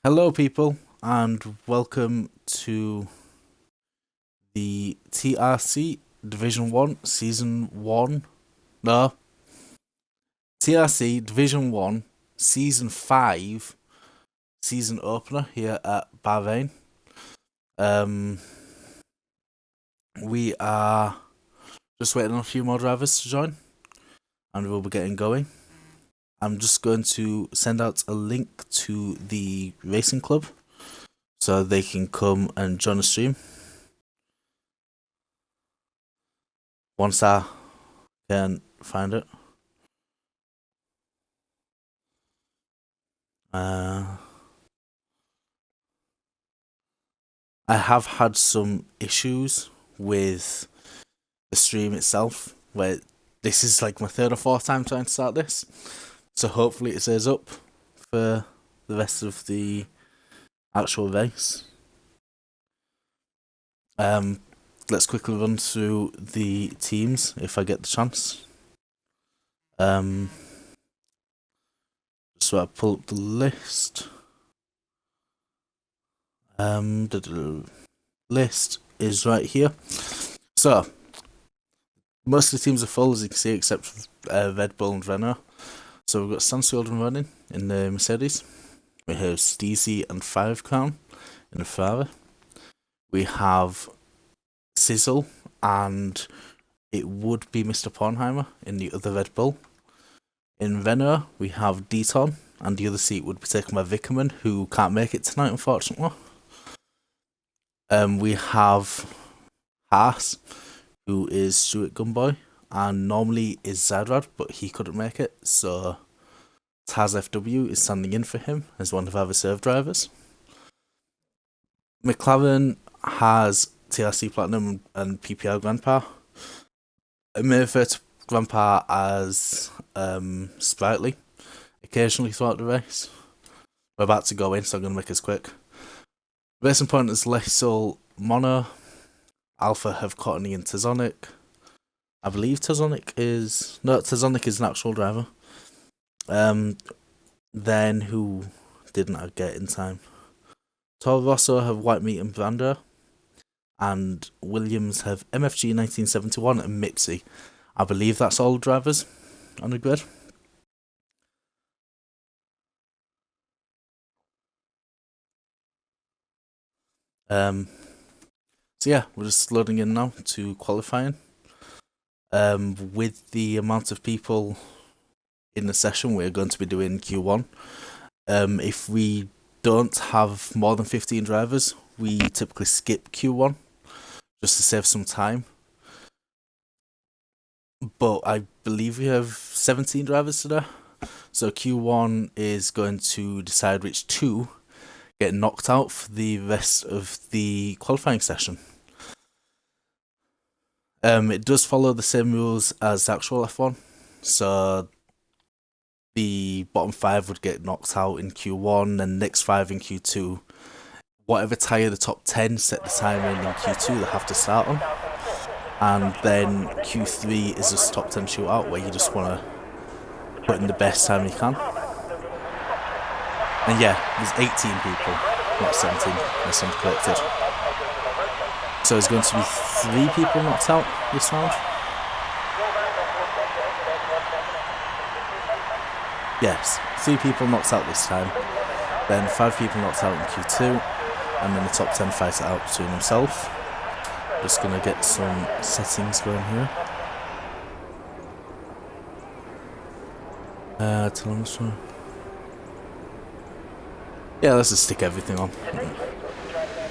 Hello, people, and welcome to the TRC Division 1 Season 1. No, TRC Division 1 Season 5 season opener here at Bahrain. Um, we are just waiting on a few more drivers to join, and we'll be getting going. I'm just going to send out a link to the racing club so they can come and join the stream. Once I can find it. I have had some issues with the stream itself, where this is like my third or fourth time trying to start this. So hopefully it stays up for the rest of the actual race. Let's quickly run through the teams if I get the chance. So I pull up the list. The list is right here. So most of the teams are full, as you can see, except Red Bull and Renault. So we've got Stansfield and running in the Mercedes. We have Steezy and Five Crown in the Ferrari. We have Sizzle and it would be Mr. Pornheimer in the other Red Bull. In Renault, we have Deton, and the other seat would be taken by Vickerman, who can't make it tonight, unfortunately. We have Haas, who is Stuart Gunboy, and normally is Zadrad, but he couldn't make it, so Taz FW is standing in for him as one of our reserve drivers. McLaren has TRC Platinum and PPR Grandpa. I may refer to Grandpa as Sprightly occasionally throughout the race. We're about to go in, so I'm going to make this quick. Racing Point is Lysol Mono. Alpha have Courtney and Tazonic. I believe Tazonic is an actual driver. Then who didn't I get in time? Toro Rosso have White Meat and Brando. And Williams have MFG 1971 and Mipsy. I believe that's all drivers on the grid. So yeah, we're just loading in now to qualifying. With the amount of people in the session, we're going to be doing Q1. If we don't have more than 15 drivers, we typically skip Q1 just to save some time. But I believe we have 17 drivers today. So Q1 is going to decide which two get knocked out for the rest of the qualifying session. It does follow the same rules as the actual F1. So the bottom 5 would get knocked out in Q1 and next 5 in Q2. Whatever tyre the top 10 set the time in Q2 they have to start on. And then Q3 is just top 10 shootout where you just want to put in the best time you can. And yeah, there's 18 people, not 17, unless I'm corrected. So there's going to be 3 people knocked out this round. Yes, 3 people knocked out this time. Then 5 people knocked out in Q2. And then the top 10 fight it out between themselves. Just gonna get some settings going here. Telemetry. Yeah, let's just stick everything on.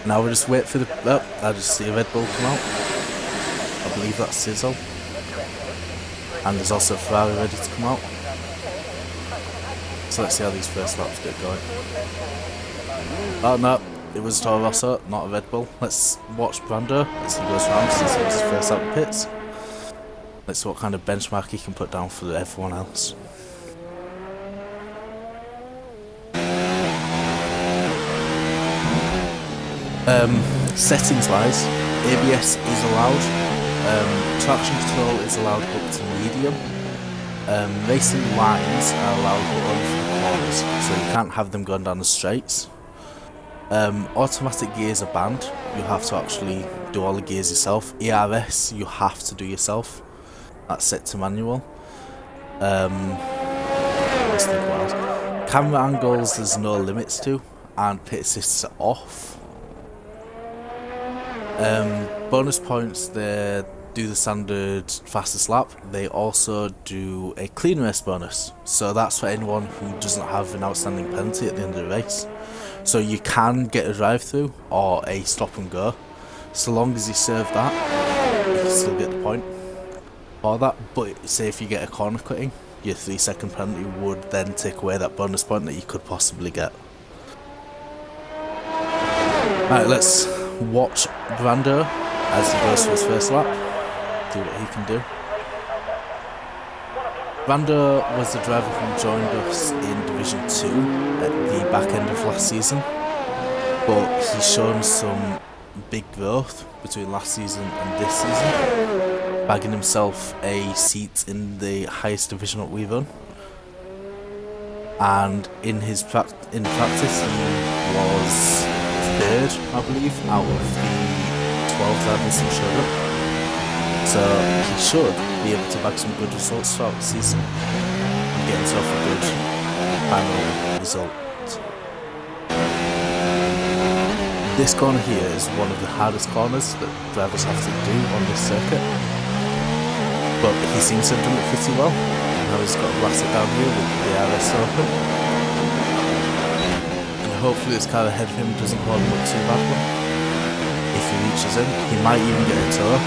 Now we just wait for the. Oh, I just see a Red Bull come out. I believe that's Sizzle. And there's also a Ferrari ready to come out. So let's see how these first laps get going. Oh no, it was Toro Rosso, not a Red Bull. Let's watch Brando as he goes round since he was his first out the pits. Let's see what kind of benchmark he can put down for everyone else. Settings wise, ABS is allowed, traction control is allowed up to medium, racing lines are allowed only for the corners, so you can't have them going down the straights. Automatic gears are banned. You have to actually do all the gears yourself. ERS you have to do yourself. That's set to manual. Let's think what else. Camera angles there's no limits to, and pit assists are off. Bonus points, they do the standard fastest lap. They also do a clean race bonus, so that's for anyone who doesn't have an outstanding penalty at the end of the race. So you can get a drive through or a stop and go, so long as you serve that you can still get the point for that. But say if you get a corner cutting, your 3-second penalty would then take away that bonus point that you could possibly get. Alright, let's watch Brando as he goes for his first lap, see what he can do. Brando was the driver who joined us in Division 2 at the back end of last season, but he's shown some big growth between last season and this season, bagging himself a seat in the highest division that we run. And in practice he was third, I believe, out of the 12 drivers who showed up. So he should be able to bag some good results throughout the season and get himself a good final result. This corner here is one of the hardest corners that drivers have to do on this circuit, but he seems to have done it pretty well. Now he's got to blast it down here with the RS open, and hopefully this car ahead of him doesn't hold him up too badly. If he reaches him, he might even get a tow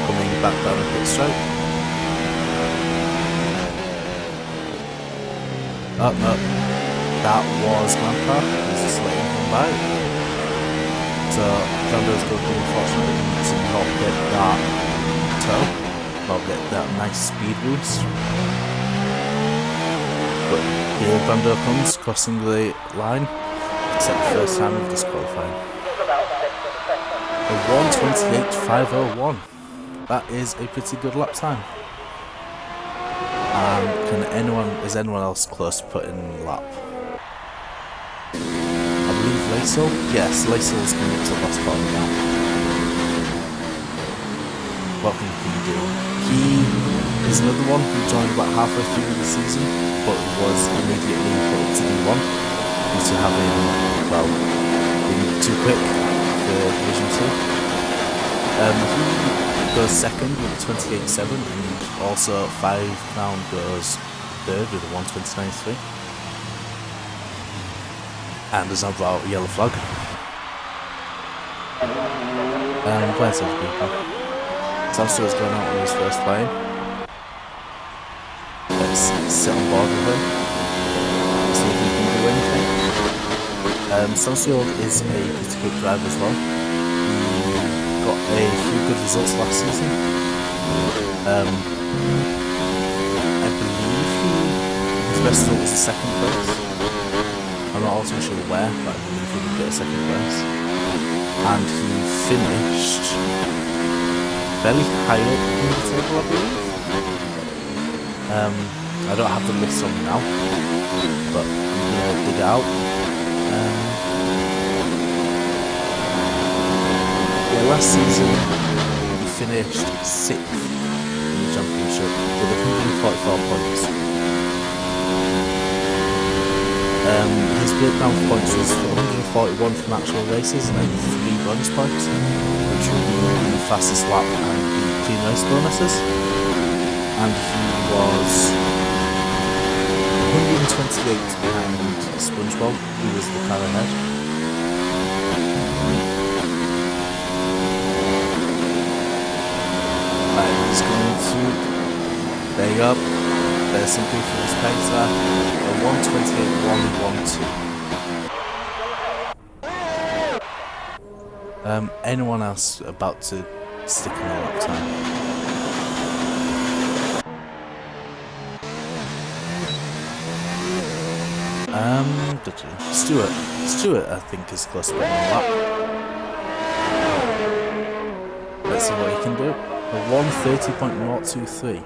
coming back down the pit straight. Oh no, that was Grandpa. He's just letting him by. So Brando's going to be unfortunate to not get that tow, not get that nice speed boost. But here Brando comes, crossing the line, except the first time of disqualifying. A 1:28.501. That is a pretty good lap time. And is anyone else close to putting in lap? I believe Laisel? Yes, Laisel's coming up to the last corner now. What can he do? He is another one who joined about halfway through the season, but was immediately put up to D1 due to having, well, being too quick for Division 2. He goes second with a 28.7, and also 5 Crown goes third with a 1:29.3. And there's no yellow flag. Where's those people? Salsa's going out on his first plane. Let's sit on board with him. See if he can do anything. Salsa is a pretty good driver as well. He got a few good results last season. I believe his best result was a second place. I'm not also sure where, but I believe he did get a second place. And he finished fairly high up in the table, I believe. I don't have the list on me now, but I'm going to dig it out. Last season he finished 6th in the championship with 144 points. His breakdown points was 141 from actual races and then 3 bonus points, which will be the fastest lap and the clean race bonuses. And he was 128 behind SpongeBob, who was the car ahead. He's going through. There you go. There's some proof of his pace there. A 1:28.112. Anyone else about to stick in a lap time? Stuart, I think, is close to winning a lap. Let's see what he can do. A 1:30.023.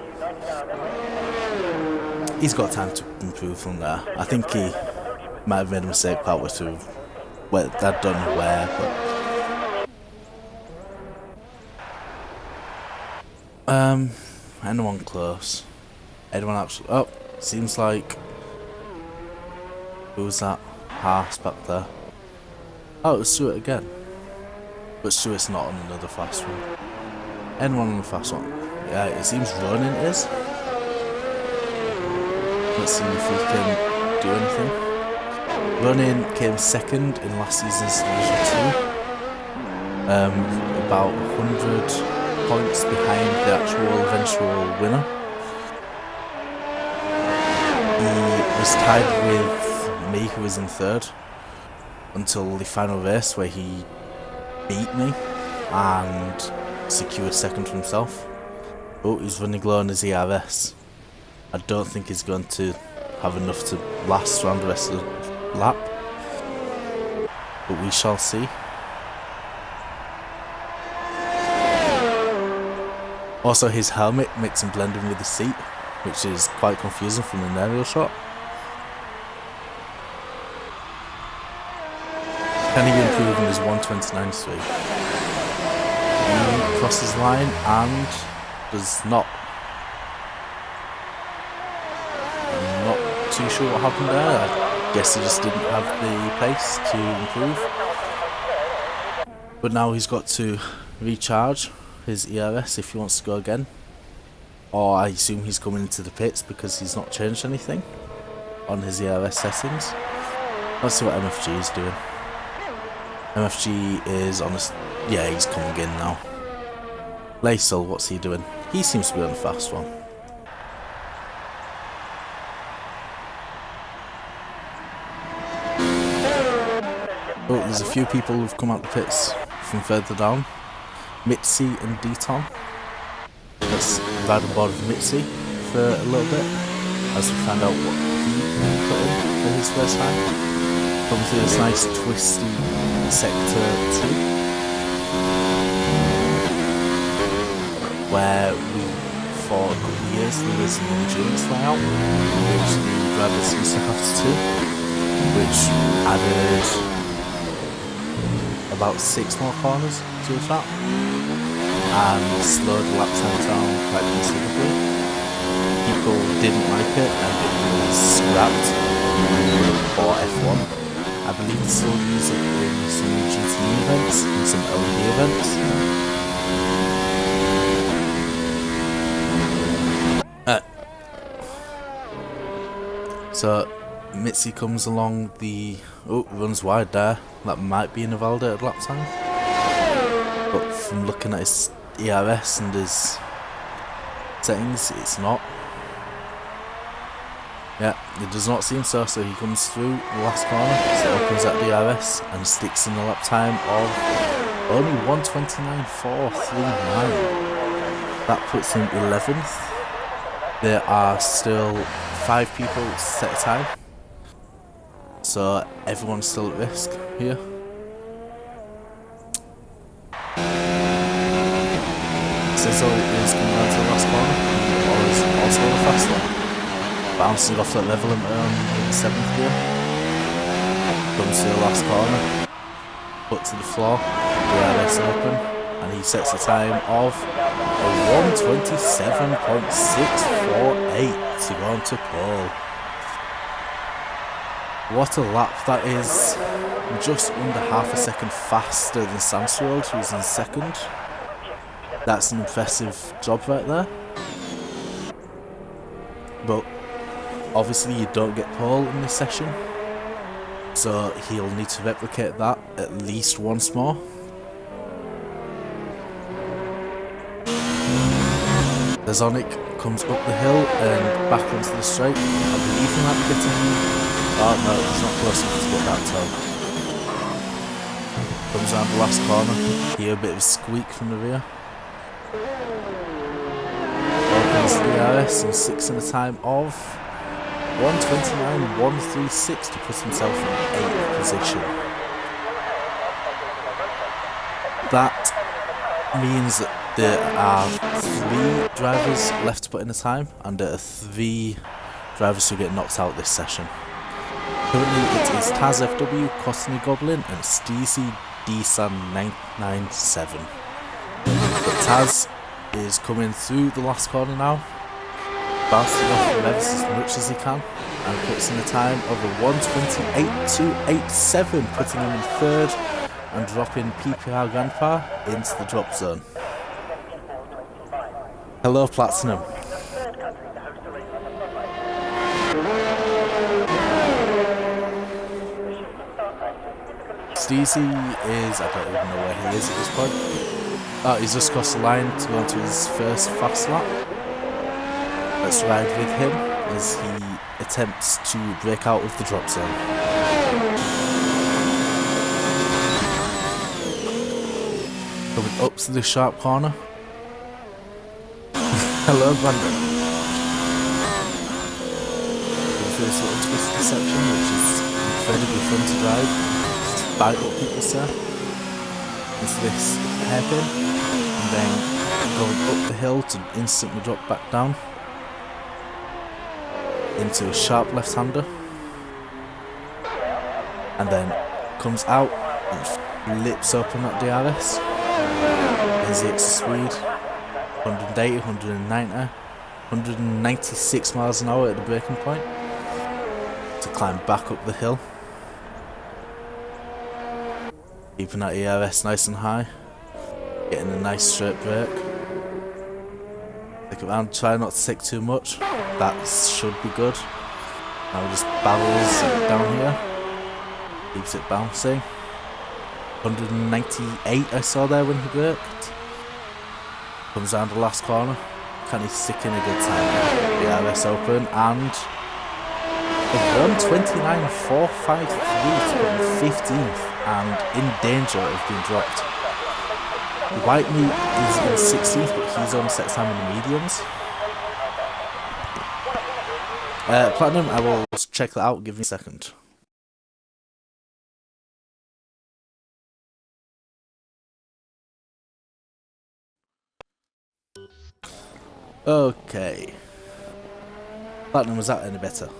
He's got time to improve from there. I think he might have made a mistake partway through Well, I don't know where, but anyone close? Anyone actually? Oh, seems like who was that? Haas back there. Oh, it was Stuart again. But Stuart's not on another fast one. Anyone on the fast one? Yeah, it seems Ronin is. Let's see if we can do anything. Ronin came second in last season's Division 2. About 100 points behind the actual eventual winner. He was tied with me, who was in third, until the final race where he beat me and secured second for himself. Oh, he's running low on his ERS. I don't think he's going to have enough to last around the rest of the lap, but we shall see. Also, his helmet makes him blend in with the seat, which is quite confusing from an aerial shot. Can he improve in his 129 streak? He crosses the line and does not. I'm not too sure what happened there. I guess he just didn't have the pace to improve. But now he's got to recharge his ERS if he wants to go again. Or I assume he's coming into the pits because he's not changed anything on his ERS settings. Let's see what MFG is doing. MFG is on a... yeah, he's coming in now. Laisel, what's he doing? He seems to be on the fast one. Oh, there's a few people who've come out the pits from further down. Mitzi and Deton. Let's ride on board with Mitzi for a little bit as we find out what he put in for his first time. Comes through this nice twisty sector 2, where we, for a couple of years, there was an endurance layout, which the drivers used to have to do, which added about 6 more corners to the track and slowed the lap time down quite considerably. People didn't like it and it was scrapped for F1. I believe they still use it in some GT events and some LED events. So Mitzi comes along the... oh, runs wide there. That might be an invalidated lap time. But from looking at his ERS and his settings, it's not. Yeah, it does not seem so, so he comes through the last corner, so opens at the ERS and sticks in the lap time of only 1:29.439. That puts him 11th. There are still 5 people set a time, so everyone's still at risk here. Sizzle is coming down to the last corner, or is also the fast one. Bouncing off that level in 7th gear. Comes to the last corner, foot to the floor, the ERS open, and he sets a time of 1:27.648 to go on to pole. What a lap that is. Just under half a second faster than Sansfield, who's in second. That's an impressive job right there. But obviously you don't get pole in this session, so he'll need to replicate that at least once more. The Zonic comes up the hill and back onto the straight. I believe he might be getting... oh no, he's not close enough to get that toe. Comes around the last corner, hear a bit of a squeak from the rear. Opens the ERS and 6 in a time of 1:29.136 to put himself in 8th position. That means that there are 3 drivers left to put in a time, and there are 3 drivers who get knocked out this session. Currently it is Taz FW, Cottony Goblin and Steezy DSan997. But Taz is coming through the last corner now, bouncing off the revs as much as he can, and puts in a time of a 1:28.287, putting him in third and dropping PPR Grandpa into the drop zone. Hello Platinum. Steezy is, I don't even know where he is at this point. Oh, he's just crossed the line to go into his first fast lap. Let's ride with him as he attempts to break out of the drop zone. Coming up to the sharp corner. Hello, Brandon. The first little twisty section, which is incredibly fun to drive. Despite what people say. It's this hairpin, and then going up the hill to instantly drop back down into a sharp left-hander, and then comes out and flips open that DRS. There's the extra speed, 180, 190, 196 miles an hour at the braking point to climb back up the hill. Keeping that ERS nice and high, getting a nice straight brake. Take it around, try not to take too much, that should be good. Now just barrels it down here, keeps it bouncing. 198 I saw there when he braked. Comes down the last corner, can he stick in a good time? ERS open and a 1:29.453 to put him 15th. And in danger of being dropped. White Meat is in 16th, but he's on set time in the mediums. Platinum, I will check that out, give me a second. Okay. Platinum, was that any better?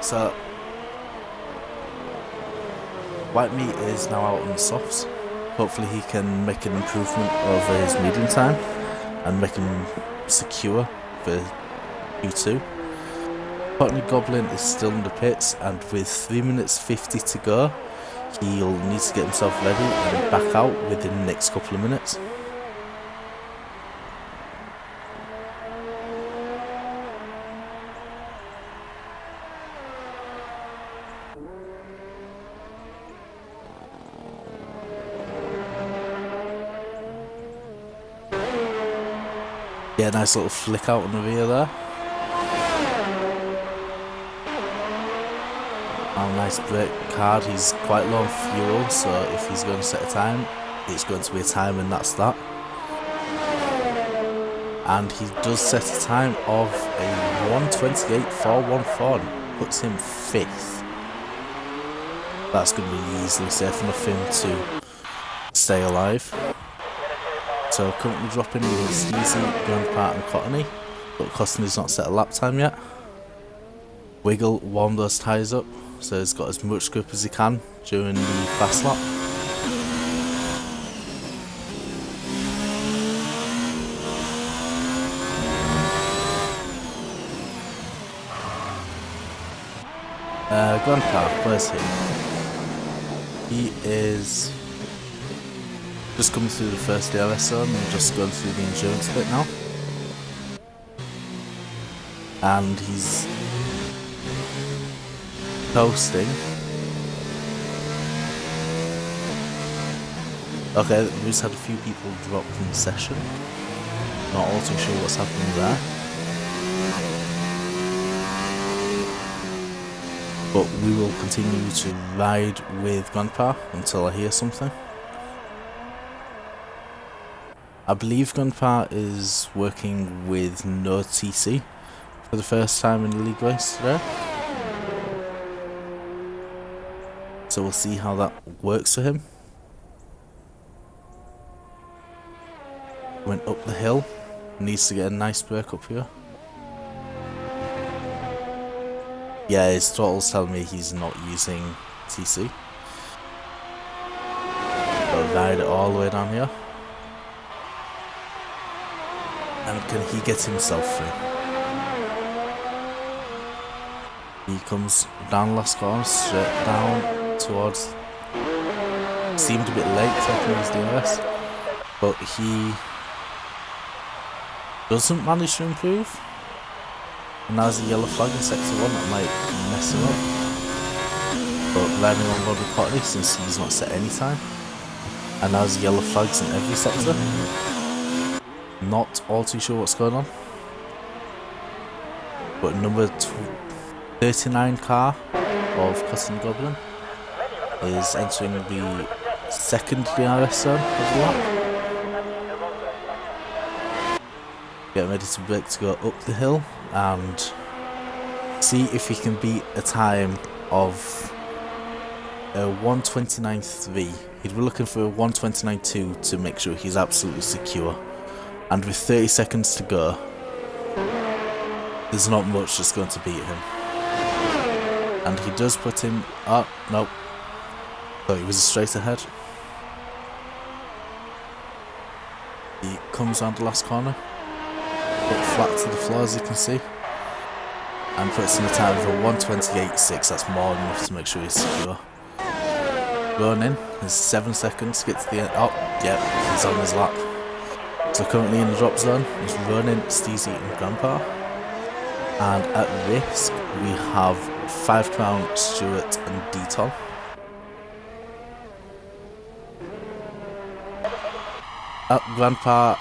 So, White Meat is now out on the softs. Hopefully he can make an improvement over his medium time and make him secure for Q2. Cottony Goblin is still in the pits, and with 3 minutes 50 to go, he'll need to get himself ready and back out within the next couple of minutes. Yeah, nice little flick out on the rear there. Oh, nice brake card. He's quite low on fuel, so if he's going to set a time, it's going to be a time, and that's that. And he does set a time of a 1:28.414 and puts him 5th. That's going to be easily safe enough for him to stay alive. So currently dropping with Steezy, Grandpa and Cottony, but Cottony's not set a lap time yet. Wiggle warmed those tyres up, so he's got as much grip as he can during the fast lap. Grandpa, where's he? He is just coming through the first DRS zone and just going through the endurance bit now. And he's coasting. Okay, we just had a few people drop from the session. Not all too sure what's happening there. But we will continue to ride with Grandpa until I hear something. I believe Grandpa is working with no TC for the first time in the league race today. So we'll see how that works for him. went up the hill. Needs to get a nice break up here. Yeah, his throttle's telling me he's not using TC. But ride it all the way down here. And can he get himself through? He comes down last corner, straight down towards... Seemed a bit late taking his DRS, but he doesn't manage to improve. And now there's a yellow flag in sector 1 that might mess him up. But riding on board with Potty since he's not set any time. And now there's yellow flags in every sector. Not all too sure what's going on. But number 39 car of Cotton Goblin is entering the second DRS zone of the lap. Getting ready to brake to go up the hill and see if he can beat a time of a 1:29.3. He'd be looking for a 1:29.2 to make sure he's absolutely secure. And with 30 seconds to go, there's not much that's going to beat him. And he does put him... Oh, no. Thought he was straight ahead. He comes around the last corner. Put flat to the floor as you can see. And puts in a time of a 1:28.6. That's more than enough to make sure he's secure. Going in. There's 7 seconds to get to the end. Oh, yeah, he's on his lap. So currently in the drop zone is Ronin, Steezy and Grandpa. And at risk we have 5 Crown, Stuart and Deton. Grandpa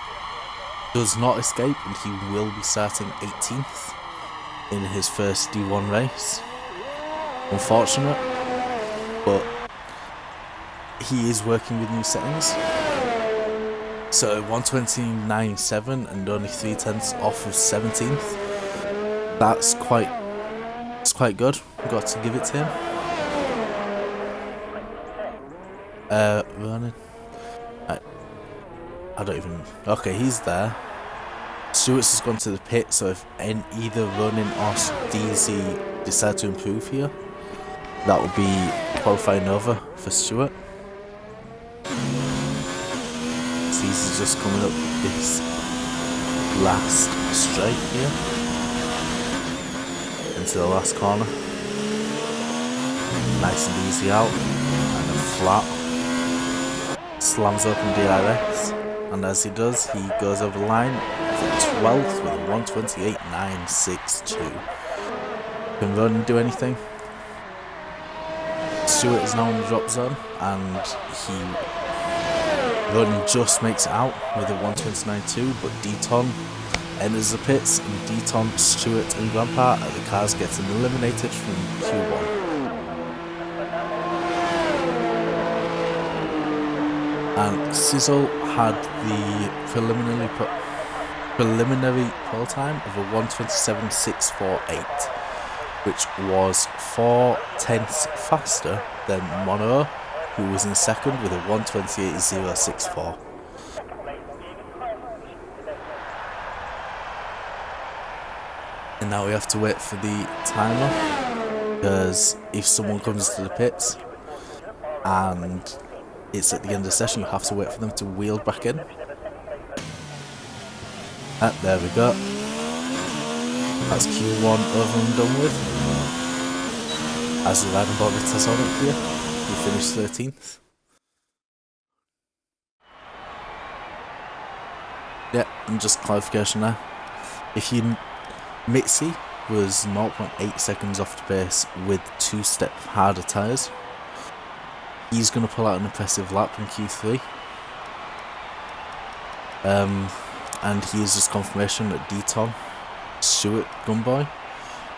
does not escape and he will be starting 18th in his first D1 race. Unfortunate, but he is working with new settings. So 1:29.7 and only 3/10 off of 17th. That's quite good. Got to give it to him. Ronan. I don't even... Okay, he's there. Stewart's has gone to the pit, so if either Ronan or DZ decide to improve here, that would be qualifying over for Stewart. Steezy's just coming up this last straight here into the last corner. Nice and easy out, and a flat. Slams open DRS, and as he does, he goes over the line for 12th with a 1:28.962. Can Ronan do anything? Stewart is now in the drop zone, and Ronan just makes it out with a 1:29.2, but Deton enters the pits, and Deton, Stewart and Grandpa are the cars getting eliminated from Q1. And Sizzle had the preliminary pole time of a 1:27.648, which was 4/10 faster than Mono, who was in second with a 1:28.064. And now we have to wait for the timer, because if someone comes to the pits and it's at the end of the session, you have to wait for them to wheel back in. There we go. That's Q1 over and done with. As the riding board returns on up here, we finished 13th. Yeah, and just clarification there. If you... Mitzi was 0.8 seconds off the pace with 2-step harder tyres. He's going to pull out an impressive lap in Q3. And he is just confirmation that Deton, Stuart Gunboy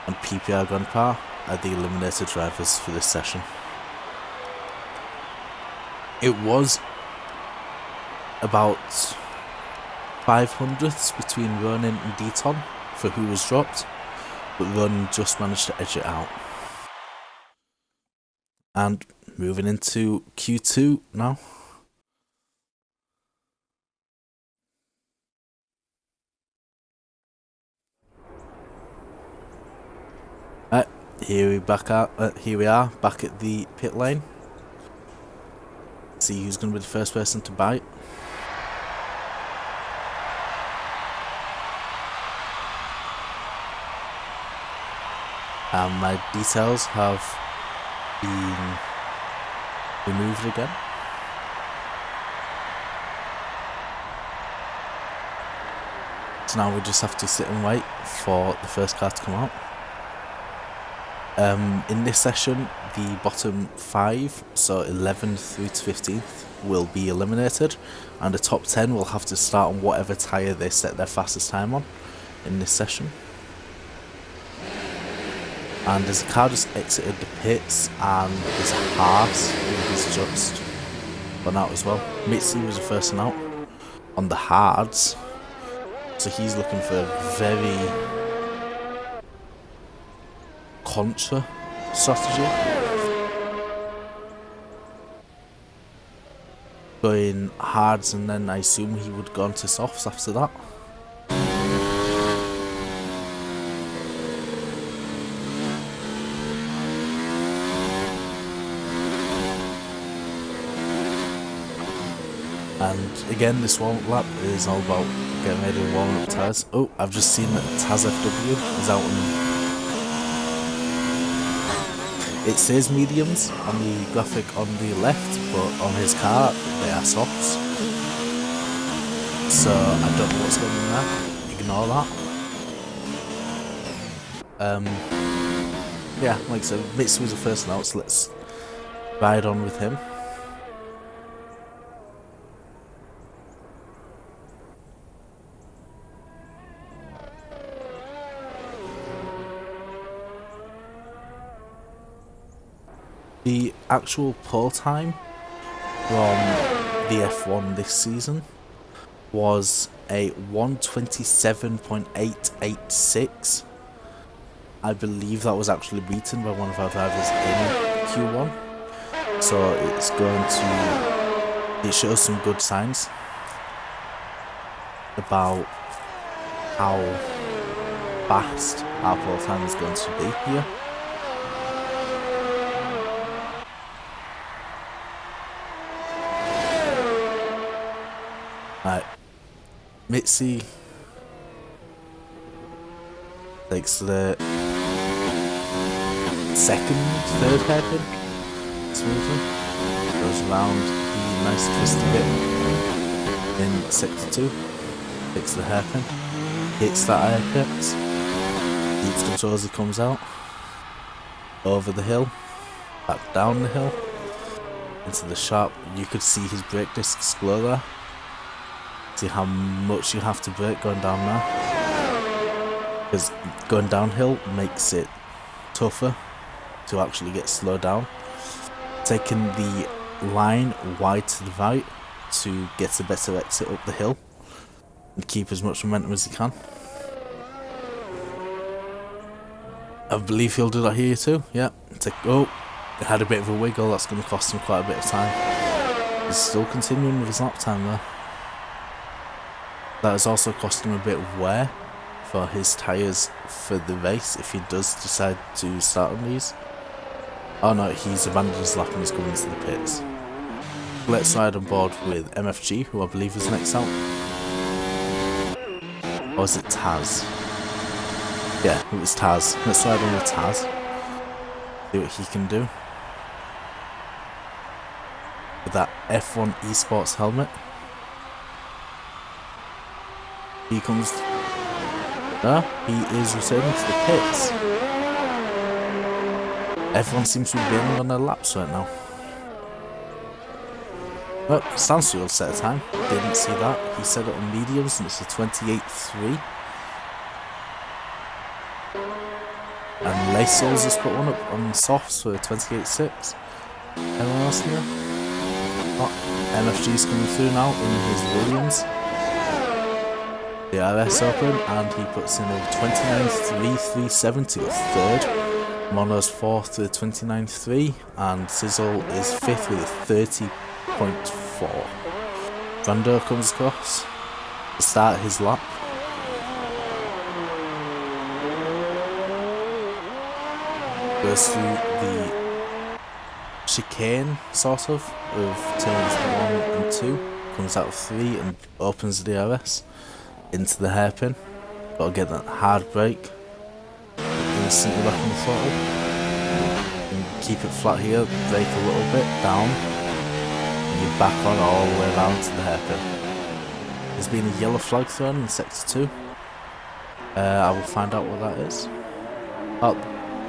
and PPR Grandpa are the eliminated drivers for this session. It was about 500ths between Ronin and Deton for who was dropped, but Ronin just managed to edge it out. And moving into Q2 now. Here we are back at the pit lane. See who's going to be the first person to bite. And my details have been removed again. So now we just have to sit and wait for the first car to come out. In this session, the bottom 5, so 11th through to 15th, will be eliminated, and the top 10 will have to start on whatever tyre they set their fastest time on in this session. And as the car just exited the pits, and there's a Haas who has just gone out as well. Mitzi was the first one out on the hards, so he's looking for a very contra strategy, going hards, and then I assume he would go on to softs after that. And again, this warm-up lap is all about getting ready to warm up tyres. Oh, I've just seen that Taz FW is out on. It says mediums on the graphic on the left, but on his car they are softs. So I don't know what's going on there. Ignore that. Yeah, like I said, Mitz was the first one out, so let's ride on with him. The actual pole time from the F1 this season was a 1:27.886. I believe that was actually beaten by one of our drivers in Q1. So it's going to, it shows some good signs about how fast our pole time is going to be here. Right, Mitzi takes the third hairpin smoothly, goes around the nice twisty bit in sector 2, takes the hairpin, hits that apex, keeps control as he comes out, over the hill, back down the hill, into the sharp. You could see his brake discs glow there. See how much you have to brake going down there, because going downhill makes it tougher to actually get slowed down. Taking the line wide to the right to get a better exit up the hill and keep as much momentum as you can. I believe he'll do that here too. Yeah, oh, it had a bit of a wiggle. That's going to cost him quite a bit of time. He's still continuing with his lap time there. That has also cost him a bit of wear for his tyres for the race if he does decide to start on these. Oh no, he's abandoned his lap and he's going into the pits. Let's ride on board with MFG, who I believe is next out. Or is it Taz? Yeah, it was Taz. Let's ride on with Taz. See what he can do with that F1 Esports helmet. He comes. No, he is returning to the pits. Everyone seems to be bailing on their laps right now. Oh, Stansfield set a time. Didn't see that. He set it on mediums and it's a 28.3. And Lace Souls has put one up on softs for a 28.6. Anyone else here? Oh, MFG's coming through now in his Williams. The RS open, and he puts in a 29.337 to get third. Mono's fourth to 29.3, and Sizzle is fifth with a 30.4. Brando comes across to start his lap. goes through the chicane, sort of turns 1 and 2, comes out of 3 and opens the DRS into the hairpin. Gotta get that hard brake, instantly back on the throttle, and keep it flat here, brake a little bit, down, and you're back on all the way around to the hairpin. There's been a yellow flag thrown in sector 2. I will find out what that is. Oh,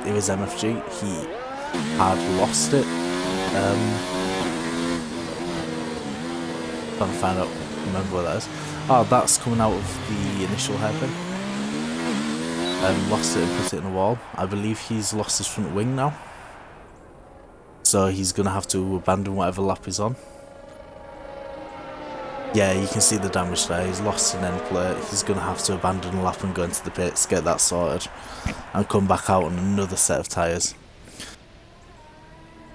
it was MFG. He had lost it. Trying to find out, remember what that is. Oh, that's coming out of the initial hairpin. Lost it and put it in a wall. I believe he's lost his front wing now. So he's going to have to abandon whatever lap he's on. Yeah, you can see the damage there. He's lost an end plate. He's going to have to abandon a lap and go into the pits, get that sorted, and come back out on another set of tyres.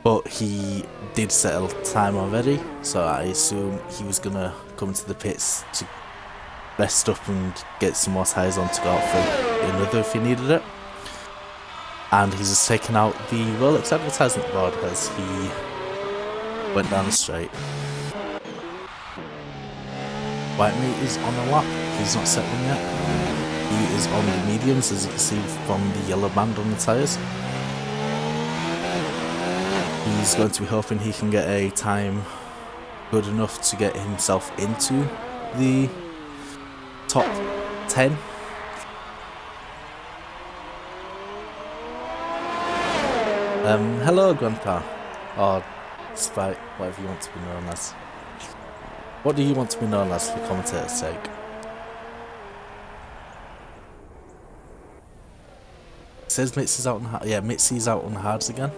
But he did settle time already, so I assume he was going to come into the pits to rest up and get some more tyres on to go out for another if he needed it. And he's just taken out the Rolex advertisement board as he went down the straight. White meat is on the lap, he's not settling yet. He is on the mediums, as you can see from the yellow band on the tyres. He's going to be hoping he can get a time good enough to get himself into the top 10. Hello Grandpa, or Spike, whatever you want to be known as. What do you want to be known as for commentator's sake? It says Mitzi's out on yeah, Mitzi's out on hards again.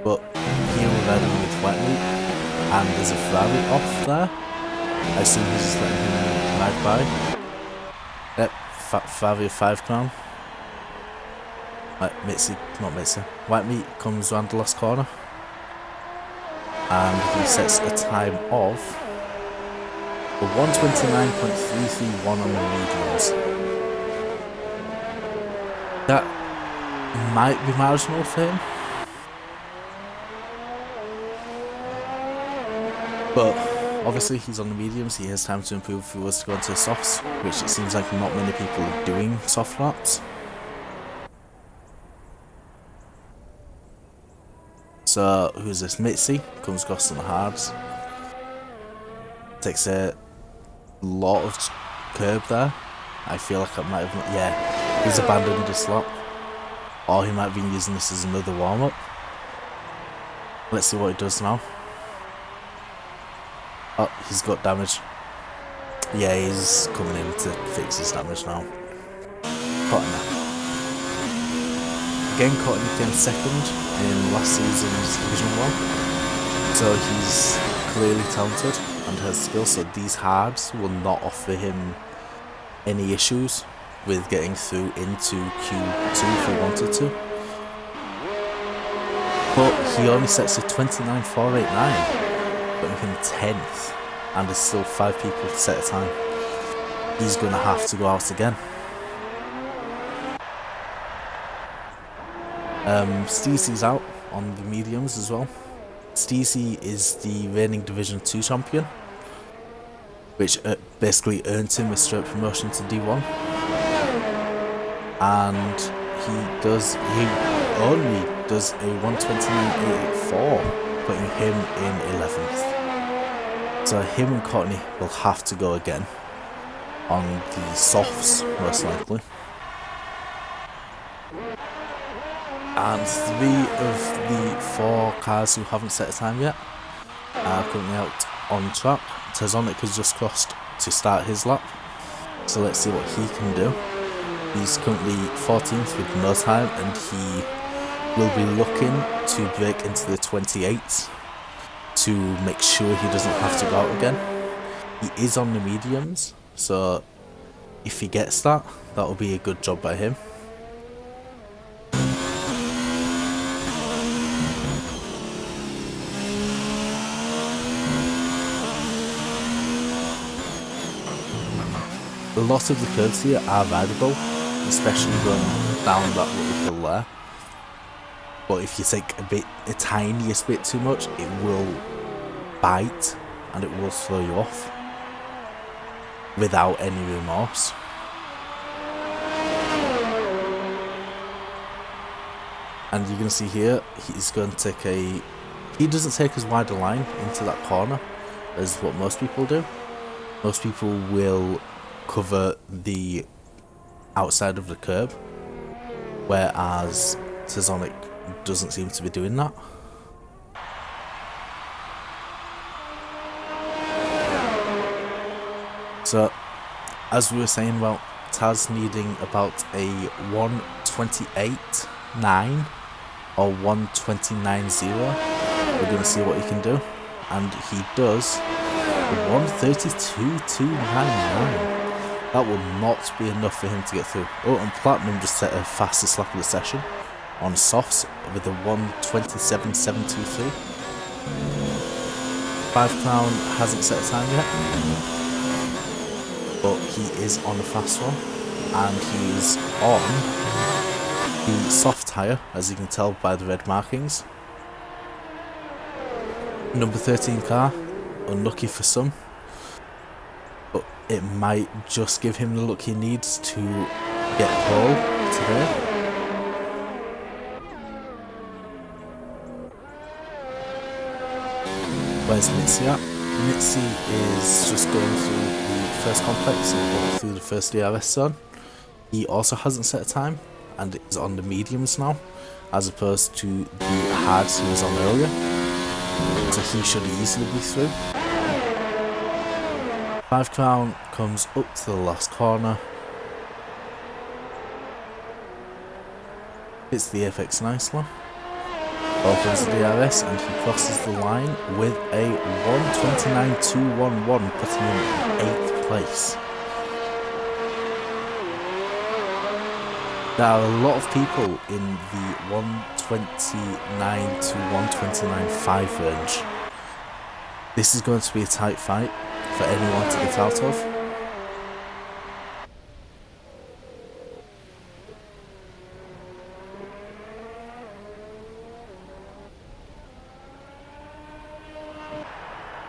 But here we're riding with White Meat, and there's a Ferrari off there. I assume he's just letting him ride by. Yep, Ferrari of 5 crown. White Meat comes round the last corner. And he sets a time of 129.331 on the mediums. That might be marginal for him, but obviously he's on the mediums, he has time to improve if he was to go into the softs, which it seems like not many people are doing soft laps. So, who's this? Mitzi comes across on the hards. Takes a lot of curb there. I feel like I might have, yeah, he's abandoned this lap. Or he might have been using this as another warm up. Let's see what he does now. Oh, he's got damage. Yeah, he's coming in to fix his damage now. Cotton. Again, Cotton came second in last season's Division 1, so he's clearly talented and has skill, so these hards will not offer him any issues with getting through into Q2 if he wanted to. But he only sets a 29.489, putting him 10th, and there's still 5 people to set a time. He's going to have to go out again. Steezy's out on the mediums as well. Steezy is the reigning Division 2 champion, which basically earned him a straight promotion to D1. And he only does a 129.84, putting him in 11th. So him and Courtney will have to go again on the softs, most likely. And 3 of the 4 cars who haven't set a time yet are currently out on track. Tezonic has just crossed to start his lap, so let's see what he can do. He's currently 14th with no time, and he will be looking to break into the 28s to make sure he doesn't have to go out again. He is on the mediums, so if he gets that, that will be a good job by him. A lot of the curves here are rideable, especially going down that little hill there. but if you take a tiniest bit too much, it will bite and it will throw you off without any remorse. And you can see here, he's going to take he doesn't take as wide a line into that corner as what most people do. Most people will cover the outside of the curb, whereas Sonic doesn't seem to be doing that. So, as we were saying about Taz needing about a 128.9 or 129.0, we're going to see what he can do. And he does 132.299. That will not be enough for him to get through. Oh, and Platinum just set a fastest lap of the session on softs with a 127.723. 5 Crown hasn't set a time yet, but he is on a fast one, and he is on the soft tyre, as you can tell by the red markings. Number 13 car, unlucky for some, but it might just give him the luck he needs to get pole today. Where's Mitzi at? Mitzi is just going through the first complex and going through the first DRS zone. He also hasn't set a time and is on the mediums now, as opposed to the hards he was on earlier. So he should easily be through. 5 Crown comes up to the last corner. Hits the apex nicely. Opens the DRS and he crosses the line with a 129.211, putting him in 8th place. There are a lot of people in the 129 to 129.5 range. This is going to be a tight fight for anyone to get out of.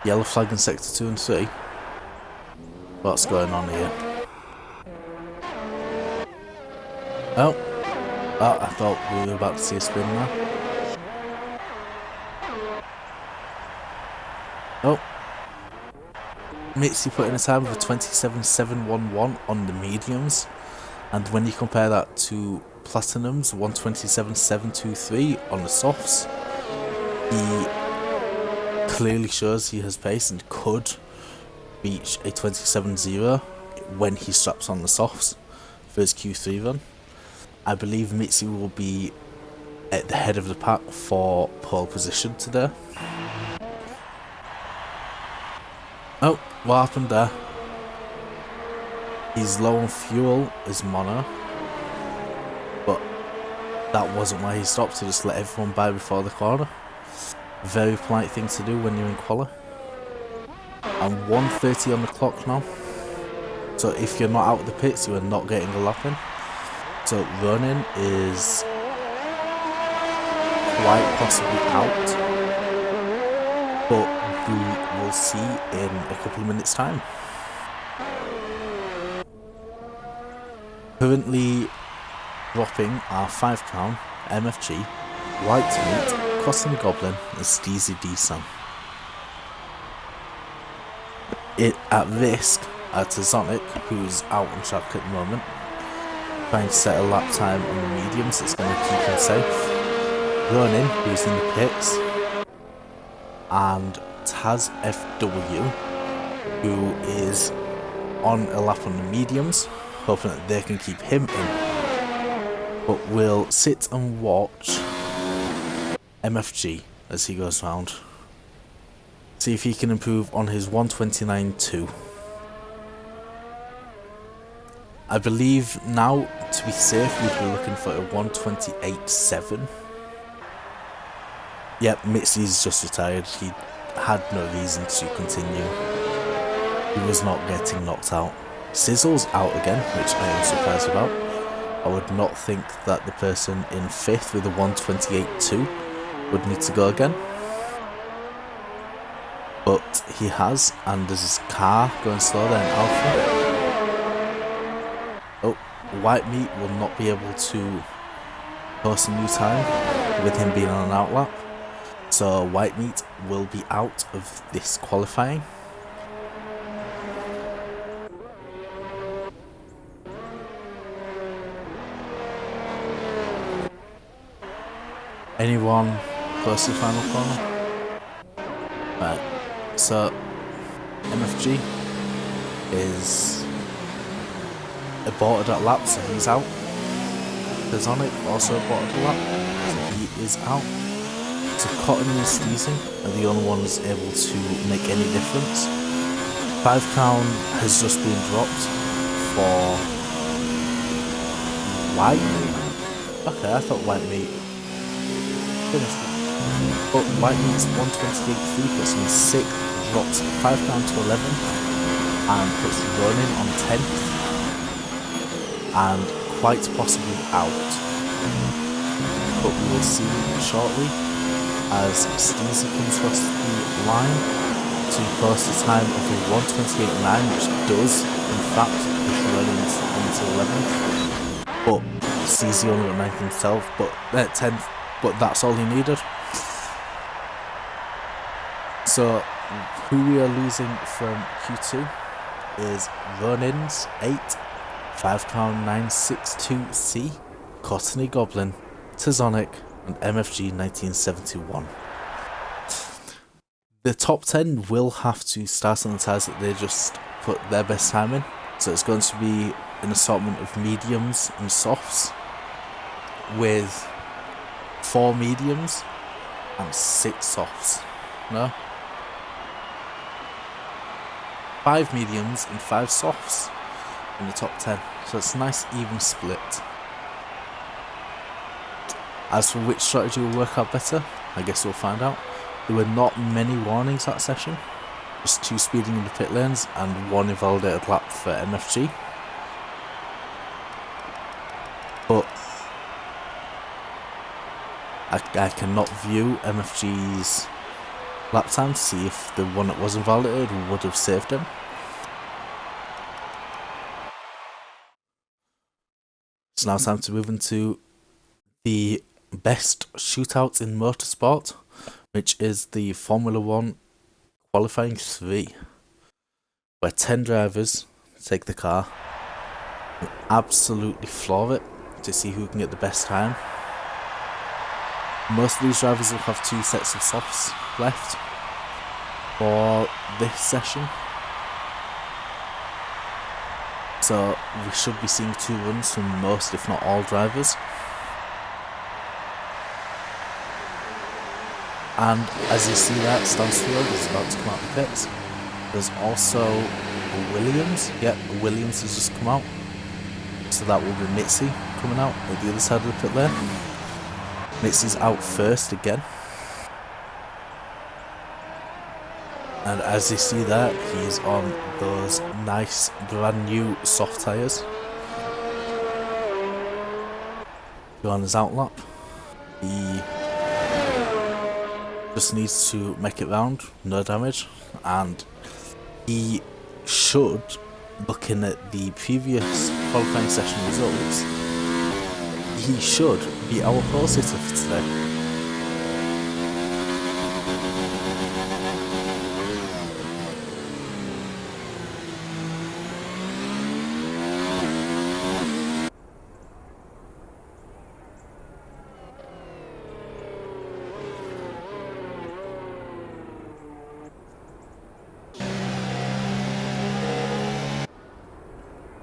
Yellow flag in sector 2 and 3. What's going on here? Oh, I thought we were about to see a spin now. Oh, Mitzi put in a time of a 27.711 on the mediums, and when you compare that to Platinum's 127.723 on the softs, he clearly shows he has pace and could reach a 27.0 when he straps on the softs for his Q3 run. I believe Mitzi will be at the head of the pack for pole position today. Oh, what happened there? He's low on fuel as mono, but that wasn't why he stopped, to just let everyone by before the corner. Very polite thing to do when you're in quali. And 1:30 on the clock now. So if you're not out of the pits, you are not getting a lap in. So Ronin is quite possibly out, but we will see in a couple of minutes' time. Currently dropping are 5 Crown, MFG, White Meat, Crossing Goblin and Steezy D-Sam. At risk are Sonic, who's out on track at the moment, trying to set a lap time on the mediums that's going to keep him safe. Ronin, who's in the pits, and Taz FW, who is on a lap on the mediums, hoping that they can keep him in. But we'll sit and watch MFG as he goes round. See if he can improve on his 129.2. I believe now, to be safe, we'd be looking for a 128.7. Yep, Mitzi's just retired. He had no reason to continue. He was not getting knocked out. Sizzle's out again, which I am surprised about. I would not think that the person in 5th with a 128.2 would need to go again. But he has, and there's his car going slow there in Alpha. Oh, White Meat will not be able to post a new time with him being on an outlap. So White Meat will be out of this qualifying. Anyone close to the final corner? Right, so MFG is aborted at lap, so he's out. Sonic also aborted a lap, so he is out. So Cotton and Steezy are the only ones able to make any difference. 5 Crown has just been dropped for White Meat. Okay, I thought White Meat finished. But White Meat's 128.3 puts him 6th, drops 5 Crown to 11th, and puts Ronin on 10th, and quite possibly out. But we will see shortly as Steezy comes across the line to post a time of a 128.9, which does in fact push Ronin into 11th. But Steezy only got 9th himself, but 10th, but that's all he needed. So who we are losing from Q2 is Ronin's 8, 5 Crown 962C, Cottony Goblin, Tazonic, and MFG 1971. The top 10 will have to start on the tyres that they just put their best time in. So it's going to be an assortment of mediums and softs, with 4 mediums and 6 softs. No? 5 mediums and 5 softs in the top 10. So it's a nice even split. As for which strategy will work out better, I guess we'll find out. There were not many warnings that session, just 2 speeding in the pit lanes and 1 invalidated lap for MFG. But I cannot view MFG's lap time to see if the one that was invalidated would have saved him. It's now time to move into the best shootout in motorsport, which is the Formula 1 qualifying 3, where 10 drivers take the car and absolutely floor it to see who can get the best time. Most of these drivers will have 2 sets of softs left for this session, so we should be seeing 2 runs from most, if not all, drivers. And as you see that, Stansfield is about to come out of the pits. There's also Williams. Yep, Williams has just come out. So that will be Mitzi coming out at the other side of the pit lane. Mitzi's out first again. And as you see there, he's on those nice brand new soft tyres. Go on his outlap. He just needs to make it round, no damage, and he should, looking at the previous qualifying session results, he should be our pole sitter for today.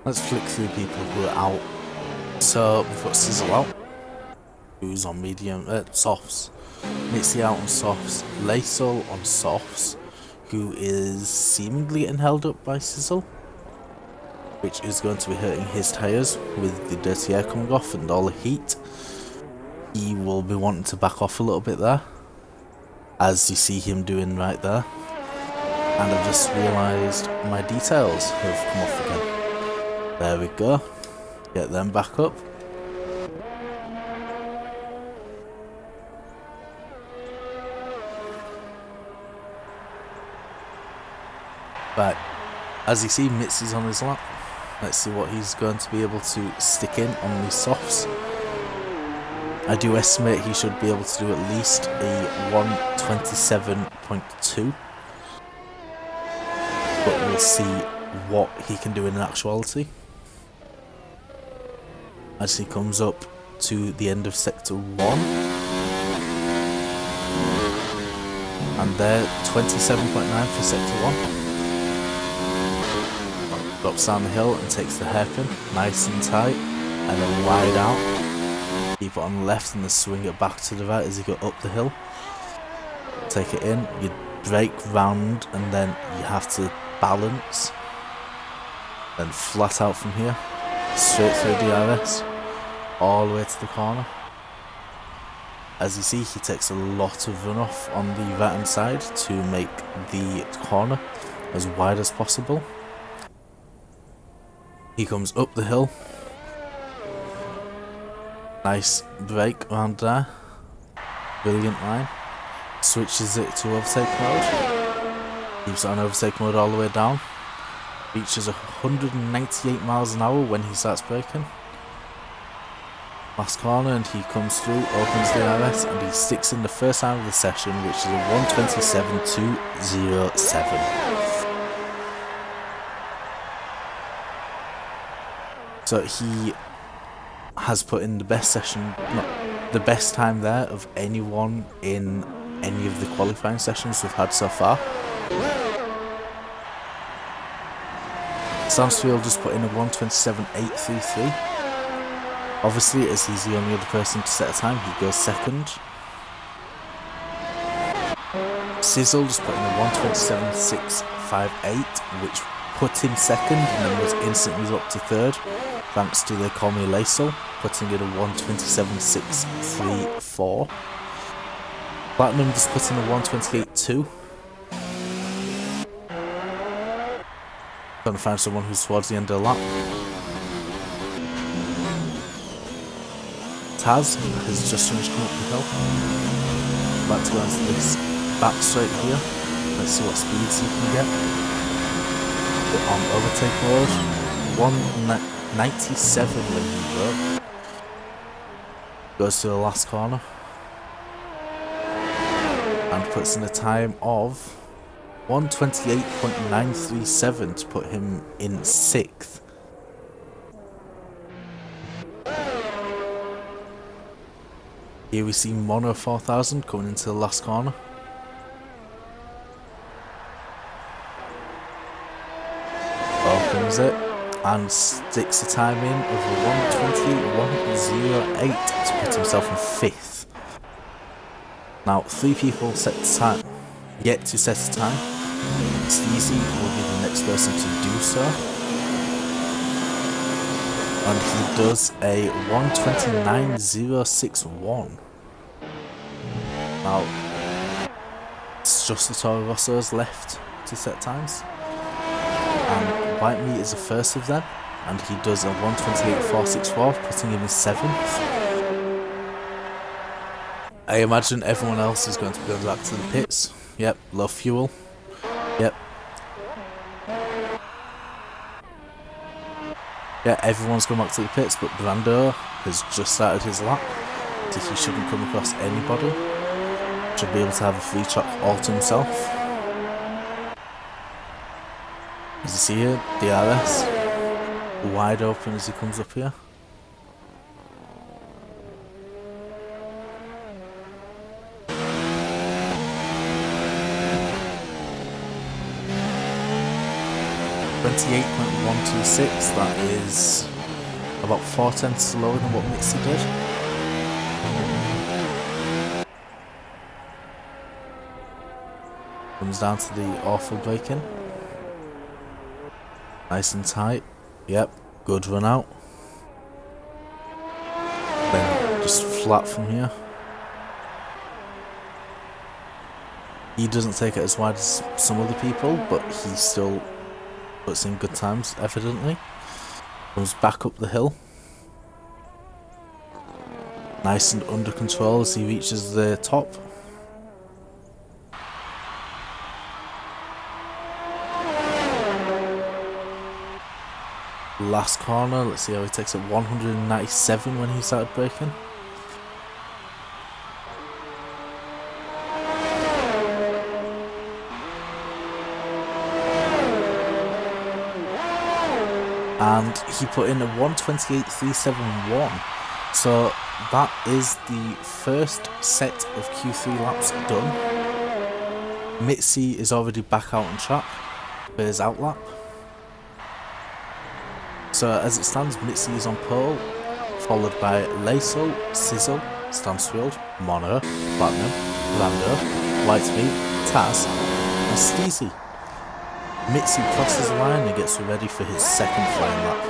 Let's flick through people who are out. So we've got Sizzle out, who's on medium softs. Mitzi out on softs. Laisel on softs, who is seemingly getting held up by Sizzle, which is going to be hurting his tyres with the dirty air coming off and all the heat. He will be wanting to back off a little bit there, as you see him doing right there. And I've just realised my details have come off again. There we go. Get them back up. But as you see, Mitzi's on his lap. Let's see what he's going to be able to stick in on these softs. I do estimate he should be able to do at least a 127.2. But we'll see what he can do in actuality. As he comes up to the end of sector 1. And there, 27.9 for sector 1. Drops down the hill and takes the hairpin, nice and tight, and then wide out. Keep it on the left and then swing it back to the right as you go up the hill. Take it in, you brake round and then you have to balance. Then flat out from here, straight through DRS, all the way to the corner. As you see, he takes a lot of runoff on the right hand side to make the corner as wide as possible. He comes up the hill. Nice brake around there. Brilliant line. Switches it to overtake mode. Keeps it on overtake mode all the way down. Reaches 198 miles an hour when he starts braking. Last corner and he comes through, opens the RS and he sticks in the first time of the session, which is a 127.207. So he has put in the best session, the best time there of anyone in any of the qualifying sessions we've had so far. Stansfield just put in a 127.833. Obviously, as he's the only other person to set a time, he goes second. Sizzle just put in a 127.658, which put him second and then was instantly up to third, thanks to They Call Me Laisel, putting in a 127.634. Platinum just put in a 128.2. Trying to find someone who's towards the end of the lap. Taz has just finished coming up the hill. About to go into this back straight here. Let's see what speeds he can get. On overtake mode, 197 when he broke. Goes to the last corner. And puts in a time of 128.937 to put him in 6th. Here we see Mono 4000 coming into the last corner. Opens it and sticks a time in of 128.108 to put himself in 5th. Now, 3 people yet to set a time. Steezy will be the next person to do so. And he does a 129.061. Now, it's just the Toro Rossos left to set times. And White Meat is the first of them. And he does a 128.464, putting him in 7th. I imagine everyone else is going to be going back to the pits. Yep, low fuel. Yep. Yeah, everyone's going back to the pits, but Brando has just started his lap, so he shouldn't come across anybody. Should be able to have a free track all to himself. As you see here, DRS, wide open as he comes up here. .126, that is about 4 tenths slower than what Mitzi did. Comes down to the awful braking. Nice and tight. Yep, good run out. Then just flat from here. He doesn't take it as wide as some other people, but he still puts in good times, evidently. Comes back up the hill. Nice and under control as he reaches the top. Last corner, let's see how he takes it. 197 when he started braking. And he put in a 128.371. So that is the first set of Q3 laps done. Mitzi is already back out on track for his outlap. So as it stands, Mitzi is on pole, followed by Laisel, Sizzle, Stansfield, Mono, Platinum, Lando, Whitemeat, Taz, and Steezy. Mitzi crosses the line and gets ready for his second flying lap.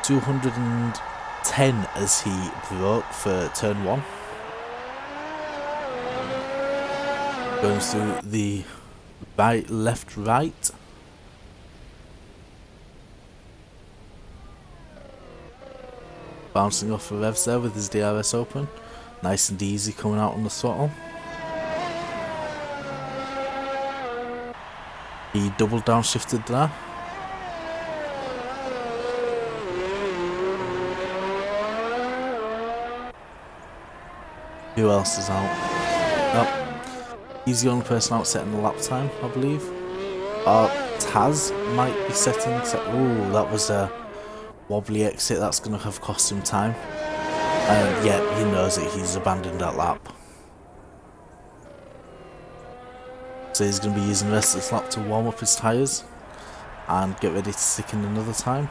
210 as he broke for turn 1. Going through the right, left, right. Bouncing off the revs there with his DRS open. Nice and easy coming out on the throttle. He double downshifted there. Who else is out? Oh, he's the only person out setting the lap time, I believe. Taz might be setting. Ooh, that was a wobbly exit. That's going to have cost him time. And yeah, he knows it. He's abandoned that lap. So he's going to be using the rest of this lap to warm up his tyres and get ready to stick in another time.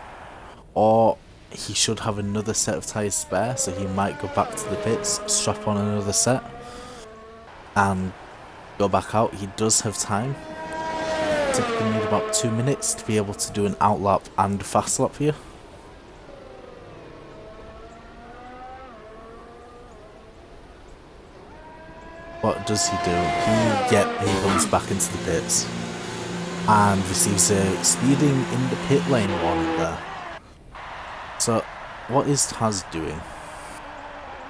Or he should have another set of tyres spare, so he might go back to the pits, strap on another set, and go back out. He does have time. Typically need about 2 minutes to be able to do an out lap and a fast lap here. What does he do? He runs back into the pits and receives a speeding in the pit lane warning there. So what is Taz doing?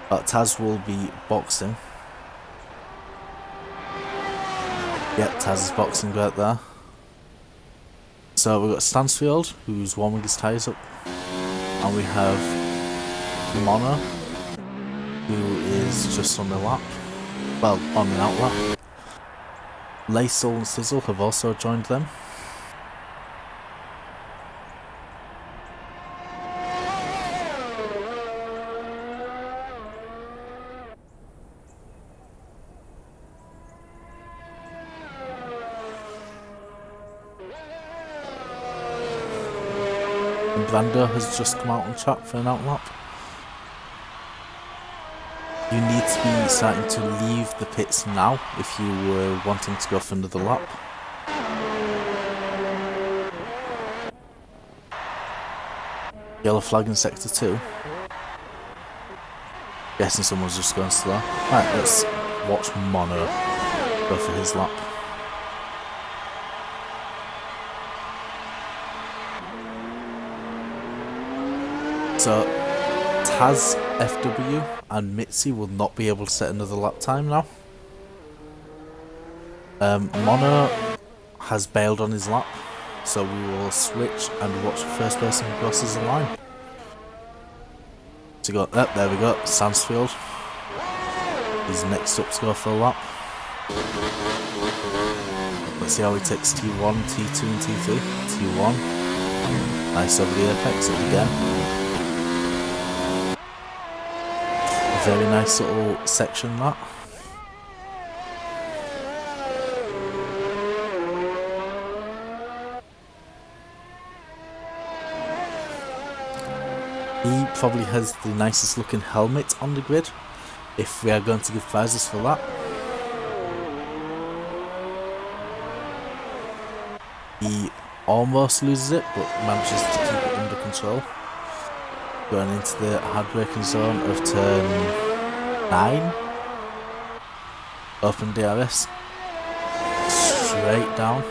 Taz will be boxing. Yep, Taz is boxing right there. So we've got Stansfield, who's warming his tyres up. And we have Mono, who is just on the lap. Well, on an out lap. Laisel and Sizzle have also joined them. And Brando has just come out on track for an out lap. You need to be starting to leave the pits now if you were wanting to go for another lap. Yellow flag in sector 2. Guessing someone's just going slow. Right, let's watch Mono go for his lap. So Taz, FW and Mitzi will not be able to set another lap time now. Mono has bailed on his lap, so we will switch and watch the first person who crosses the line. So got there we go, Stansfield. He's next up to go for a lap. Let's see how he takes T1, T2 and T3. T1. Nice over the apex again. Very nice little section that. He probably has the nicest looking helmet on the grid, if we are going to give prizes for that. He almost loses it, but manages to keep it under control. Going into the hard braking zone of turn 9. Open DRS. Straight down.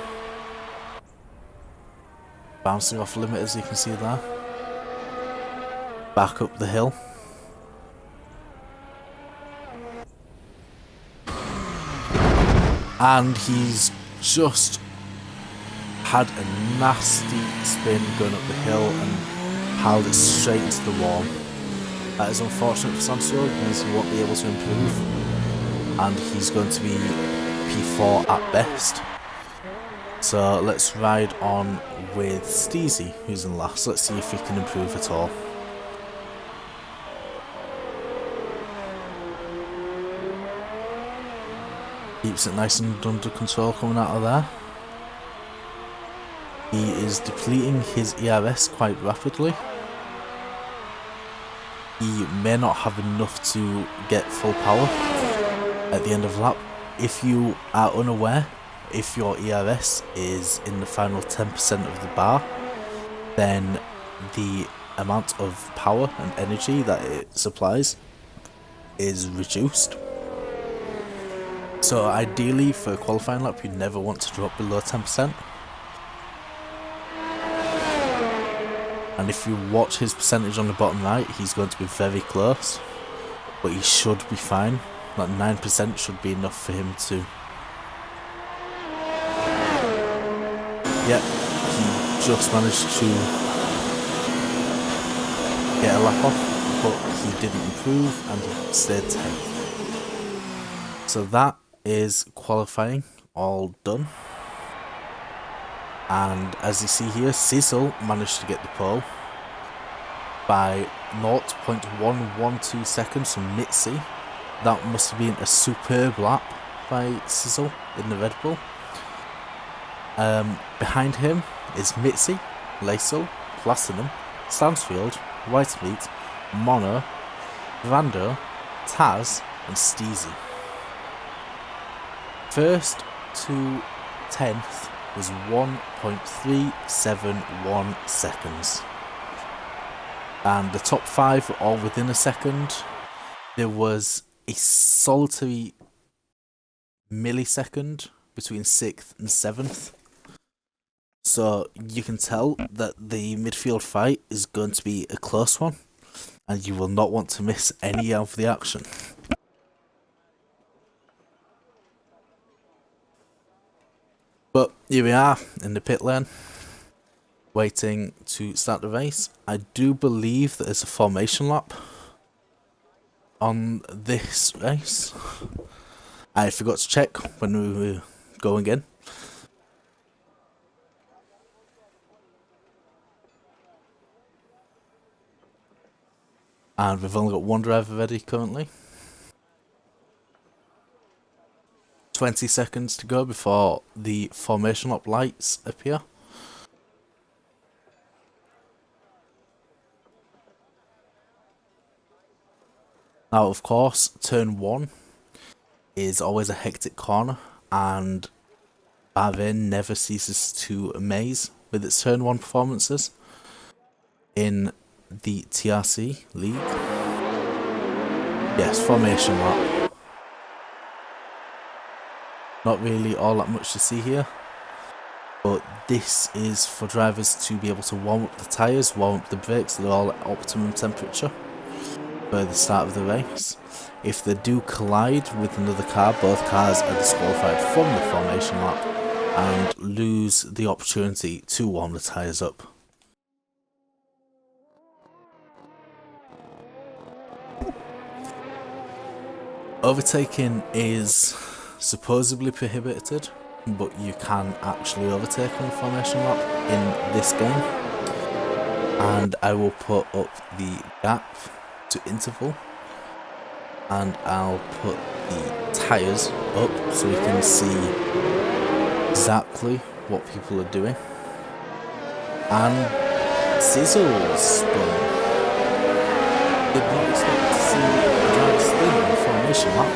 Bouncing off limit as you can see there. Back up the hill. And he's just had a nasty spin going up the hill and piled it straight into the wall. That is unfortunate for Sancho, means he won't be able to improve, and he's going to be P4 at best. So let's ride on with Steezy, who's in last. Let's see if he can improve at all. Keeps it nice and under control coming out of there. He is depleting his ERS quite rapidly. He may not have enough to get full power at the end of the lap. If you are unaware, if your ERS is in the final 10% of the bar, then the amount of power and energy that it supplies is reduced. So ideally for a qualifying lap you never want to drop below 10%. And if you watch his percentage on the bottom right, he's going to be very close, but he should be fine. Like 9% should be enough for him to... Yep, he just managed to get a lap off, but he didn't improve and he stayed 10th. So that is qualifying all done. And as you see here, Sizzle managed to get the pole by 0.112 seconds from Mitzi. That must have been a superb lap by Sizzle in the Red Bull. Behind him is Mitzi, Laisel, Platinum, Stansfield, Whitemeat, Mono, Vando, Taz and Steezy. First to 10th was 1.371 seconds. And the top 5 were all within a second. There was a solitary millisecond between 6th and 7th. So you can tell that the midfield fight is going to be a close one, and you will not want to miss any of the action. But here we are in the pit lane, waiting to start the race. I do believe that there's a formation lap on this race. I forgot to check when we were going in. And we've only got one driver ready currently. 20 seconds to go before the formation lap lights appear. Now of course, turn 1 is always a hectic corner, and Bahrain never ceases to amaze with its turn 1 performances in the TRC league. Yes, formation lap. Not really all that much to see here, but this is for drivers to be able to warm up the tyres, warm up the brakes, they're all at optimum temperature for the start of the race. If they do collide with another car, both cars are disqualified from the formation lap and lose the opportunity to warm the tyres up. Overtaking is supposedly prohibited, but you can actually overtake on the formation lap in this game. And I will put up the gap to interval, and I'll put the tyres up so we can see exactly what people are doing. And Sizzle's spun. Did not expect to see a driver spin in the formation lap.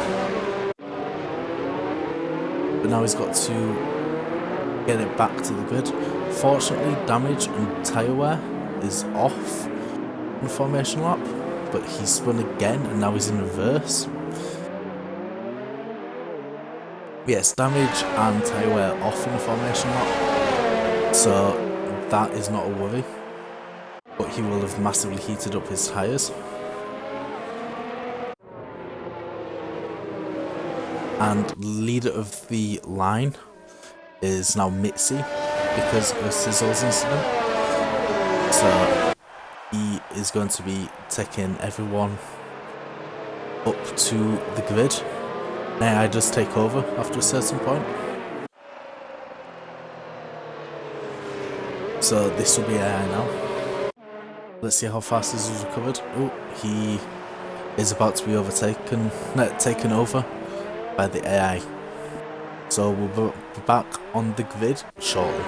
But now he's got to get it back to the grid. Fortunately, damage and tyre wear is off in the formation lap, but he's spun again and now he's in reverse. Yes, damage and tyre wear off in the formation lap, so that is not a worry, but he will have massively heated up his tyres. And leader of the line is now Mitzi, because of Sizzle's incident. So he is going to be taking everyone up to the grid. Now I just take over after a certain point. So this will be AI now. Let's see how fast this is recovered. Oh, he is about to be taken over by the AI. So we'll be back on the grid shortly.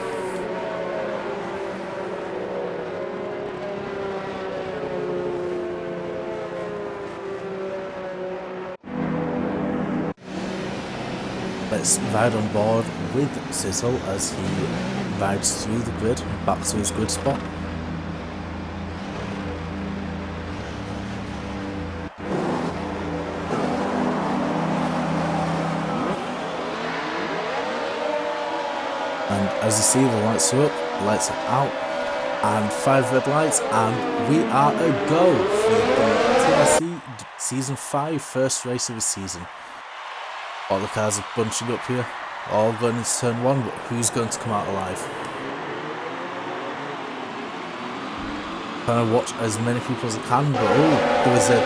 Let's ride on board with Sizzle as he rides through the grid back to his grid spot. And as you see, the lights are up, lights are out, and 5 red lights, and we are a go for the TRC Season 5 first race of the season. All the cars are bunching up here, all going into turn 1, but who's going to come out alive? Trying to watch as many people as I can, but oh, there was an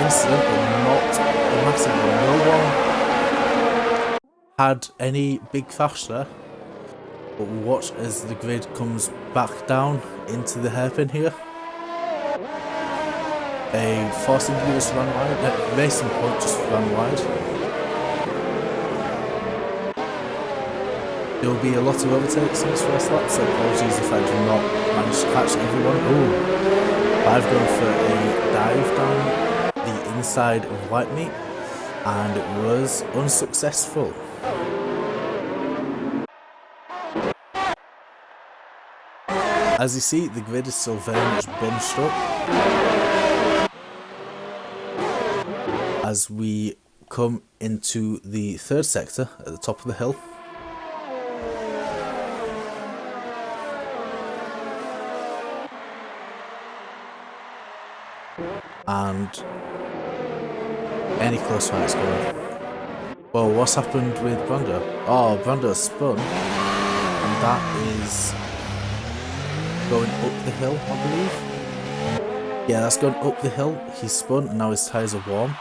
incident, but not a massive one. No one had any big crash there. But we'll watch as the grid comes back down into the hairpin here. A forcing just ran wide, racing point just ran wide. There will be a lot of overtakes in this first lap, so apologies if I do not manage to catch everyone. Oh, I've gone for a dive down the inside of white meat, and it was unsuccessful. As you see, the grid is still very much bunched up as we come into the third sector at the top of the hill. And any close fights going. Well, what's happened with Brando? Oh, Brando spun, and that is going up the hill, I believe. Yeah, that's going up the hill. He's spun and now his tyres are warm.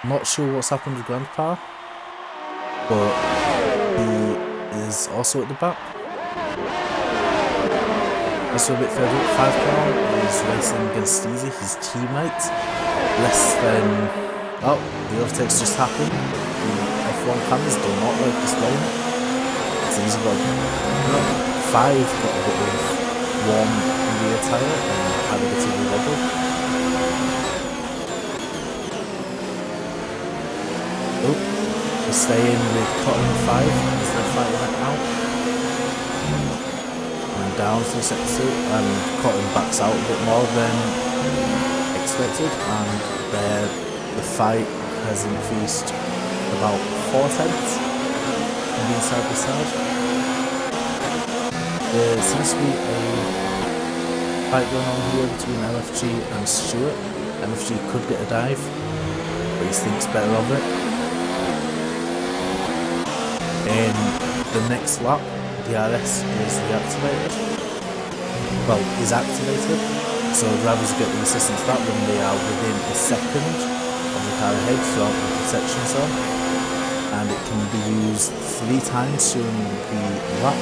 Not sure what's happened with Grandpa, but he is also at the back. Also a bit further up, 5 car is racing against Steezy, his teammate. Less than... oh, the overtakes just happened. The F1 cameras do not like displaying it. Steezy got... no, 5 got a bit of warm rear tyre and had a bit of a wobble. Oh, we're staying with Cotton 5 as they're fighting that out. And down through sector 2, and Cotton backs out a bit more than expected, and there the fight has increased about 4/10 on the inside by side. There seems to be a fight going on here between MFG and Stewart. MFG could get a dive, but he thinks better of it. In the next lap, DRS is reactivated. Well, is activated, so drivers get the assistance that when they are within a second of the car ahead throughout the protection zone, and it can be used 3 times during the lap.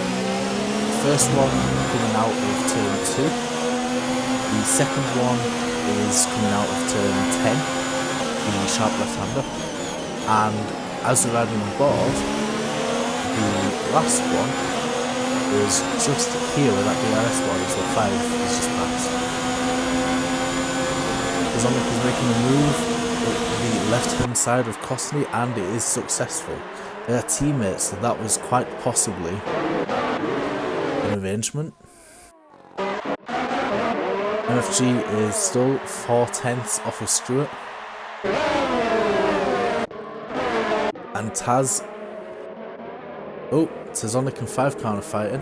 First one coming out of turn 2, the second one is coming out of turn 10, the sharp left-hander, and as we're riding on board, the last one is just here where that DRS one is, the 5 is just passed. Zonic is making a move up the left-hand side of Costney, and it is successful. They are teammates, so that was quite possibly arrangement. MFG is still 4/10 off of Stewart, and Taz, oh, Tazonic and 5 counter fighting,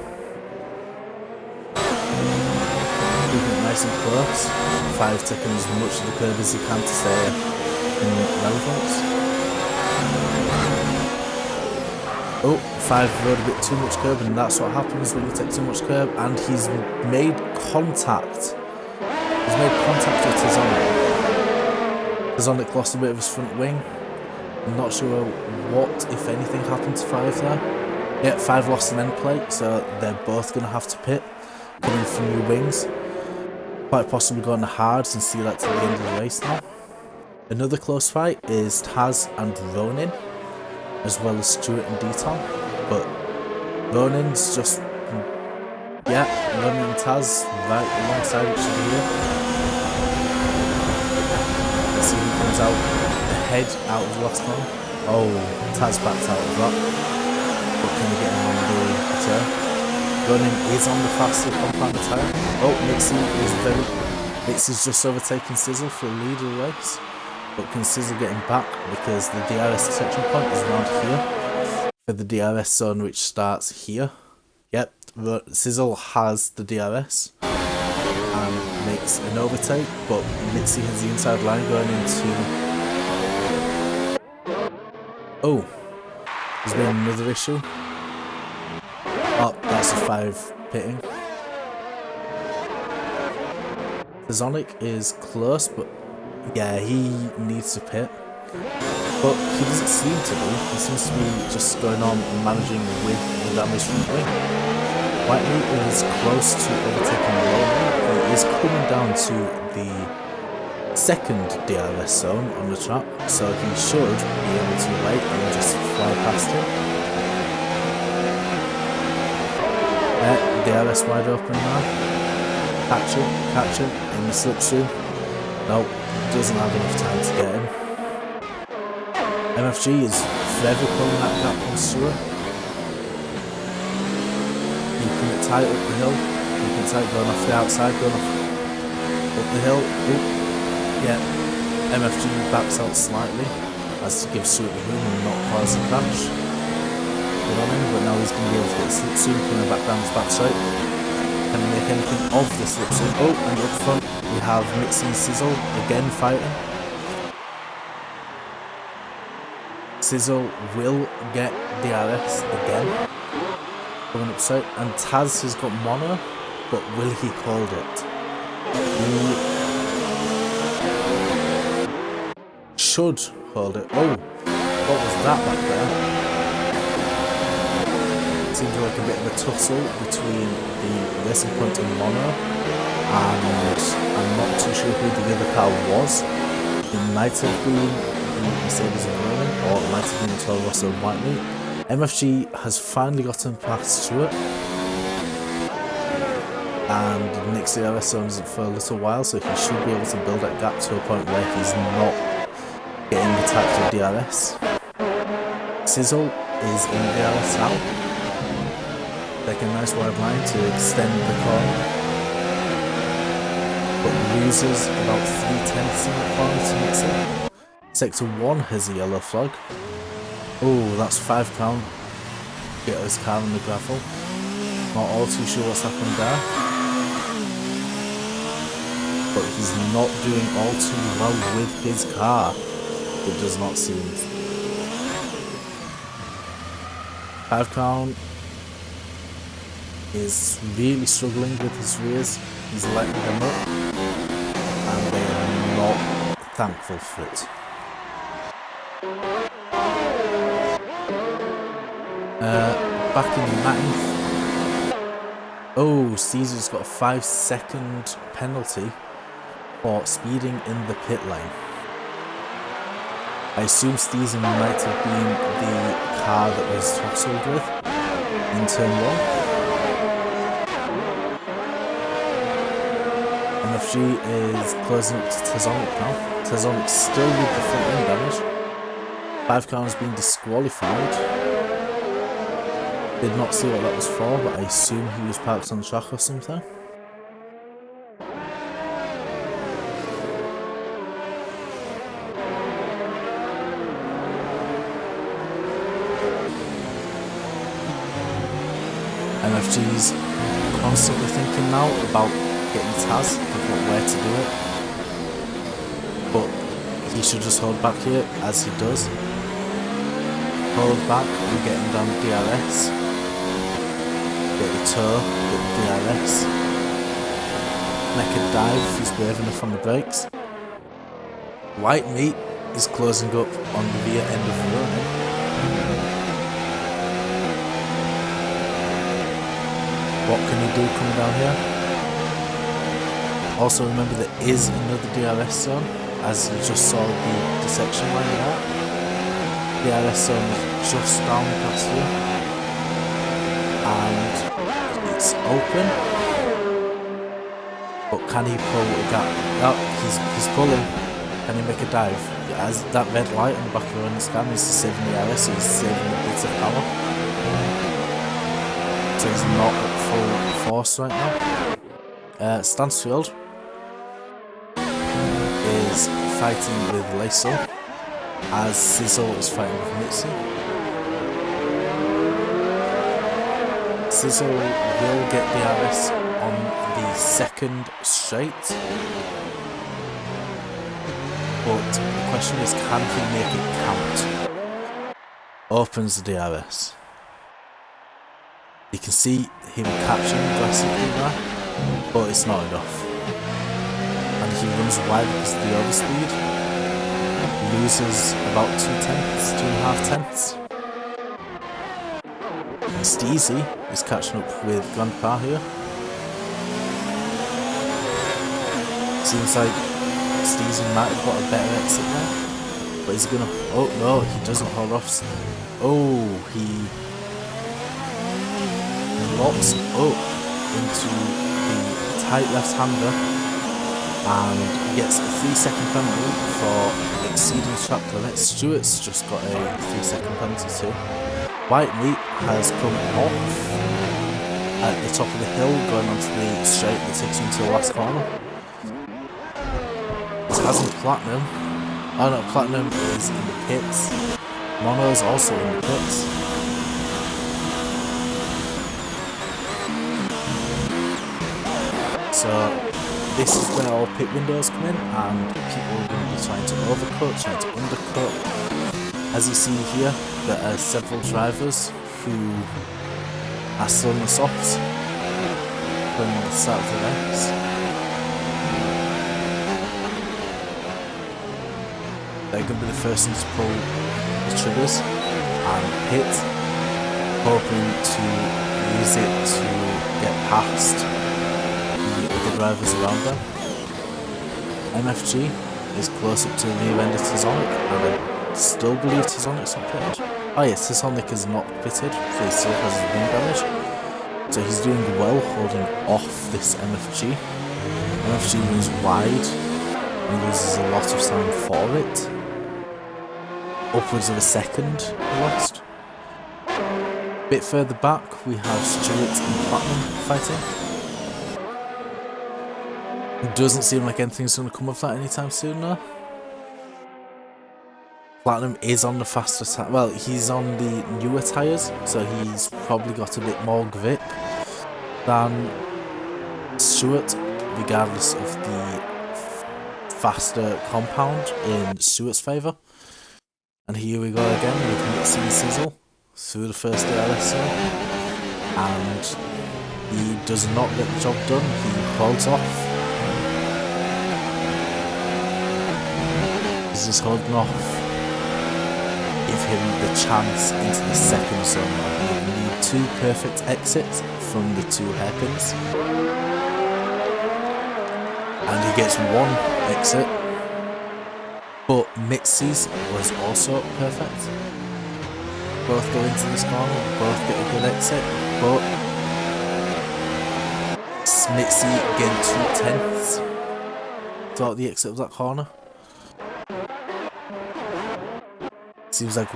keeping it nice and close. 5 taking as much of the curve as he can to stay in relevance. Oh, 5 rode a bit too much curb, and that's what happens when you take too much curb. And he's made contact. He's made contact with Tazonic. Tazonic lost a bit of his front wing. I'm not sure what, if anything, happened to 5 there. Yeah, 5 lost an end plate, so they're both going to have to pit, coming from new wings. Quite possibly going to hards and see that to the end of the race now. Another close fight is Taz and Ronin, as well as Stuart and Deton. But Ronin's just, yeah, Ronin and Taz right alongside each other here. Let's see who comes out ahead out of the last one. Oh, Taz backed out of that. But can we get him on the return? Ronin is on the faster compounder tyre. Oh, Mixie's just overtaken Sizzle for a lead of the race. But can Sizzle get him back because the DRS detection point is around here for the DRS zone, which starts here. Yep, Sizzle has the DRS and makes an overtake, but Mitzi has the inside line going into... Oh, there's been another issue. Oh, that's a 5 pitting. Tazonic is close, but yeah, he needs to pit. But he doesn't seem to be. He seems to be just going on and managing with the damage from the wing. Whiteley is close to overtaking Ronin. He is coming down to the second DRS zone on the track, so he should be able to wait and just fly past him. DRS wide open now. Catch him in the slipstream. Nope, doesn't have enough time to get him. MFG is forever pulling that gap on Stewart. Keeping it tight up the hill. Keeping it tight, going off the outside, going off up the hill. Oop. Yeah, MFG backs out slightly as to give Stewart the room and not cause a crash. Good on him, but now he's going to be able to get the slipstream coming back down his back straight. Can he make anything of the slipstream? Oh, and up front we have Mitzi and Sizzle again fighting. Sizzle will get DRS again. Going up straight, and Taz has got mono, but will he hold it? He should hold it. Oh, what was that back there? Seems like a bit of a tussle between the Racing Point and Mono, and I'm not too sure who the other car was. It might have been the Mercedes and Ronin, or it might have been the Toro Rosso and Whiteley. MFG has finally gotten past Stewart, and Nick's DRS zones for a little while, so he should be able to build that gap to a point where he's not getting the type of DRS. Sizzle is in DRS now. Take a nice wide line to extend the corner, but loses about 3/10 in the corner to mix it. Sector 1 has a yellow flag. Oh, that's £5. Get his car on the gravel. Not all too sure what's happened there, but he's not doing all too well with his car. It does not seem. £5 is really struggling with his rears. He's letting them up, and they are not thankful for it. Back in 9th. Oh, Caesar's got a 5-second penalty for speeding in the pit lane. I assume Steezen might have been the car that was tussled with in turn 1. MFG is closing up to Tazonic now. Tazonic's still with the front end damage. 5 has been disqualified. Did not see what that was for, but I assume he was parked on the track or something. MFG's constantly thinking now about getting Taz, about where to do it, but he should just hold back here as he does. hold back and get him down DRS. Get the toe, get the DRS. Make a dive if he's brave enough on the brakes. White meat is closing up on the rear end of the run. What can he do coming down here? Also remember there is another DRS zone, as you just saw the dissection line there. DRS zone is just down past here. And it's open. But can he pull a gap? Oh, he's pulling. Can he make a dive? As that red light on the back of the running scan is saving the DRS, so he's saving a bit of power. So he's not at full force right now. Stansfield is fighting with Laisel, as Sizzle is fighting with Mitzi. Sizzle will get DRS on the second straight, but the question is, can he make it count? Opens the DRS. You can see him catching drastically there, but it's not enough. And he runs wide because of the overspeed. Loses about 2.5 tenths. Steezy is catching up with Grandpa here. Seems like Steezy might have got a better exit there. But he's gonna... Oh no, he doesn't hold off. Oh, he locks up into the tight left-hander and gets a 3-second penalty for exceeding the track limit. Stewart's just got a 3-second penalty too. White meat has come off at the top of the hill, going onto the straight that takes you into the last corner. It hasn't Platinum. Oh no, Platinum is in the pits. Mono is also in the pits. So this is where all pit windows come in, and people are going to be trying to overcut, trying to undercut. As you see here, there are several drivers who are still in the softs from the start of the race. They're going to be the first ones to pull the triggers and pit, hoping to use it to get past the drivers around them. MFG is close up to the rear end of Tizonic, and I still believe Tizonic's not pitted. Oh yeah, Tizonic is not pitted, so he still has his wing damage. So he's doing well holding off this MFG. MFG runs wide and loses a lot of time for it. Upwards of a second he lost. A bit further back we have Stewart and Platinum fighting. It doesn't seem like anything's going to come of that anytime soon now. Platinum is on the faster tyre. Well, he's on the newer tyres, so he's probably got a bit more grip than Stewart, regardless of the faster compound in Stewart's favour. And here we go again with Mitzi and Sizzle through the first DRS zone. And he does not get the job done, he holds off. He's just holding off. Give him the chance into the second zone. We need 2 perfect exits from the 2 hairpins. And he gets 1 exit. But Mitzi's was also perfect. Both go into this corner, both get a good exit, but Mitzi gained 2 tenths throughout the exit of that corner. Seems like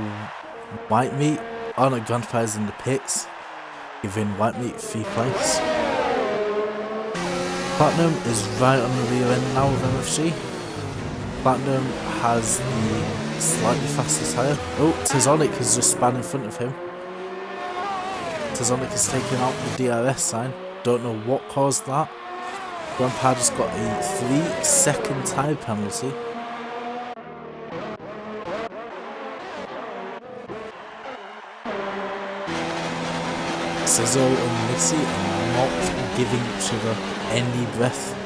White Meat, oh no, Grandpa's in the pits, giving White Meat 3rd place. Platinum is right on the rear end now with MFG. Platinum has the slightly faster tyre. Oh, Tizonic has just spun in front of him. Tizonic has taken out the DRS sign. Don't know what caused that. Grandpa just got a 3-second tyre penalty. Sizzle and Missy are not giving each other any breath.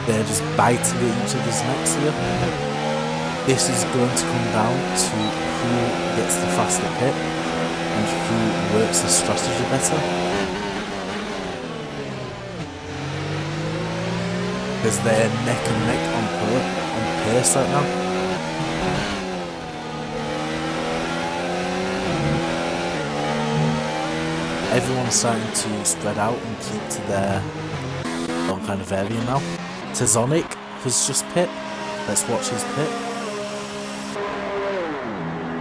They're just biting at each other's necks here. This is going to come down to who gets the faster pit and who works the strategy better. Because they're neck and neck on pace right now. Everyone's starting to spread out and keep to their own kind of area now. Tazonic has just pit. Let's watch his pit.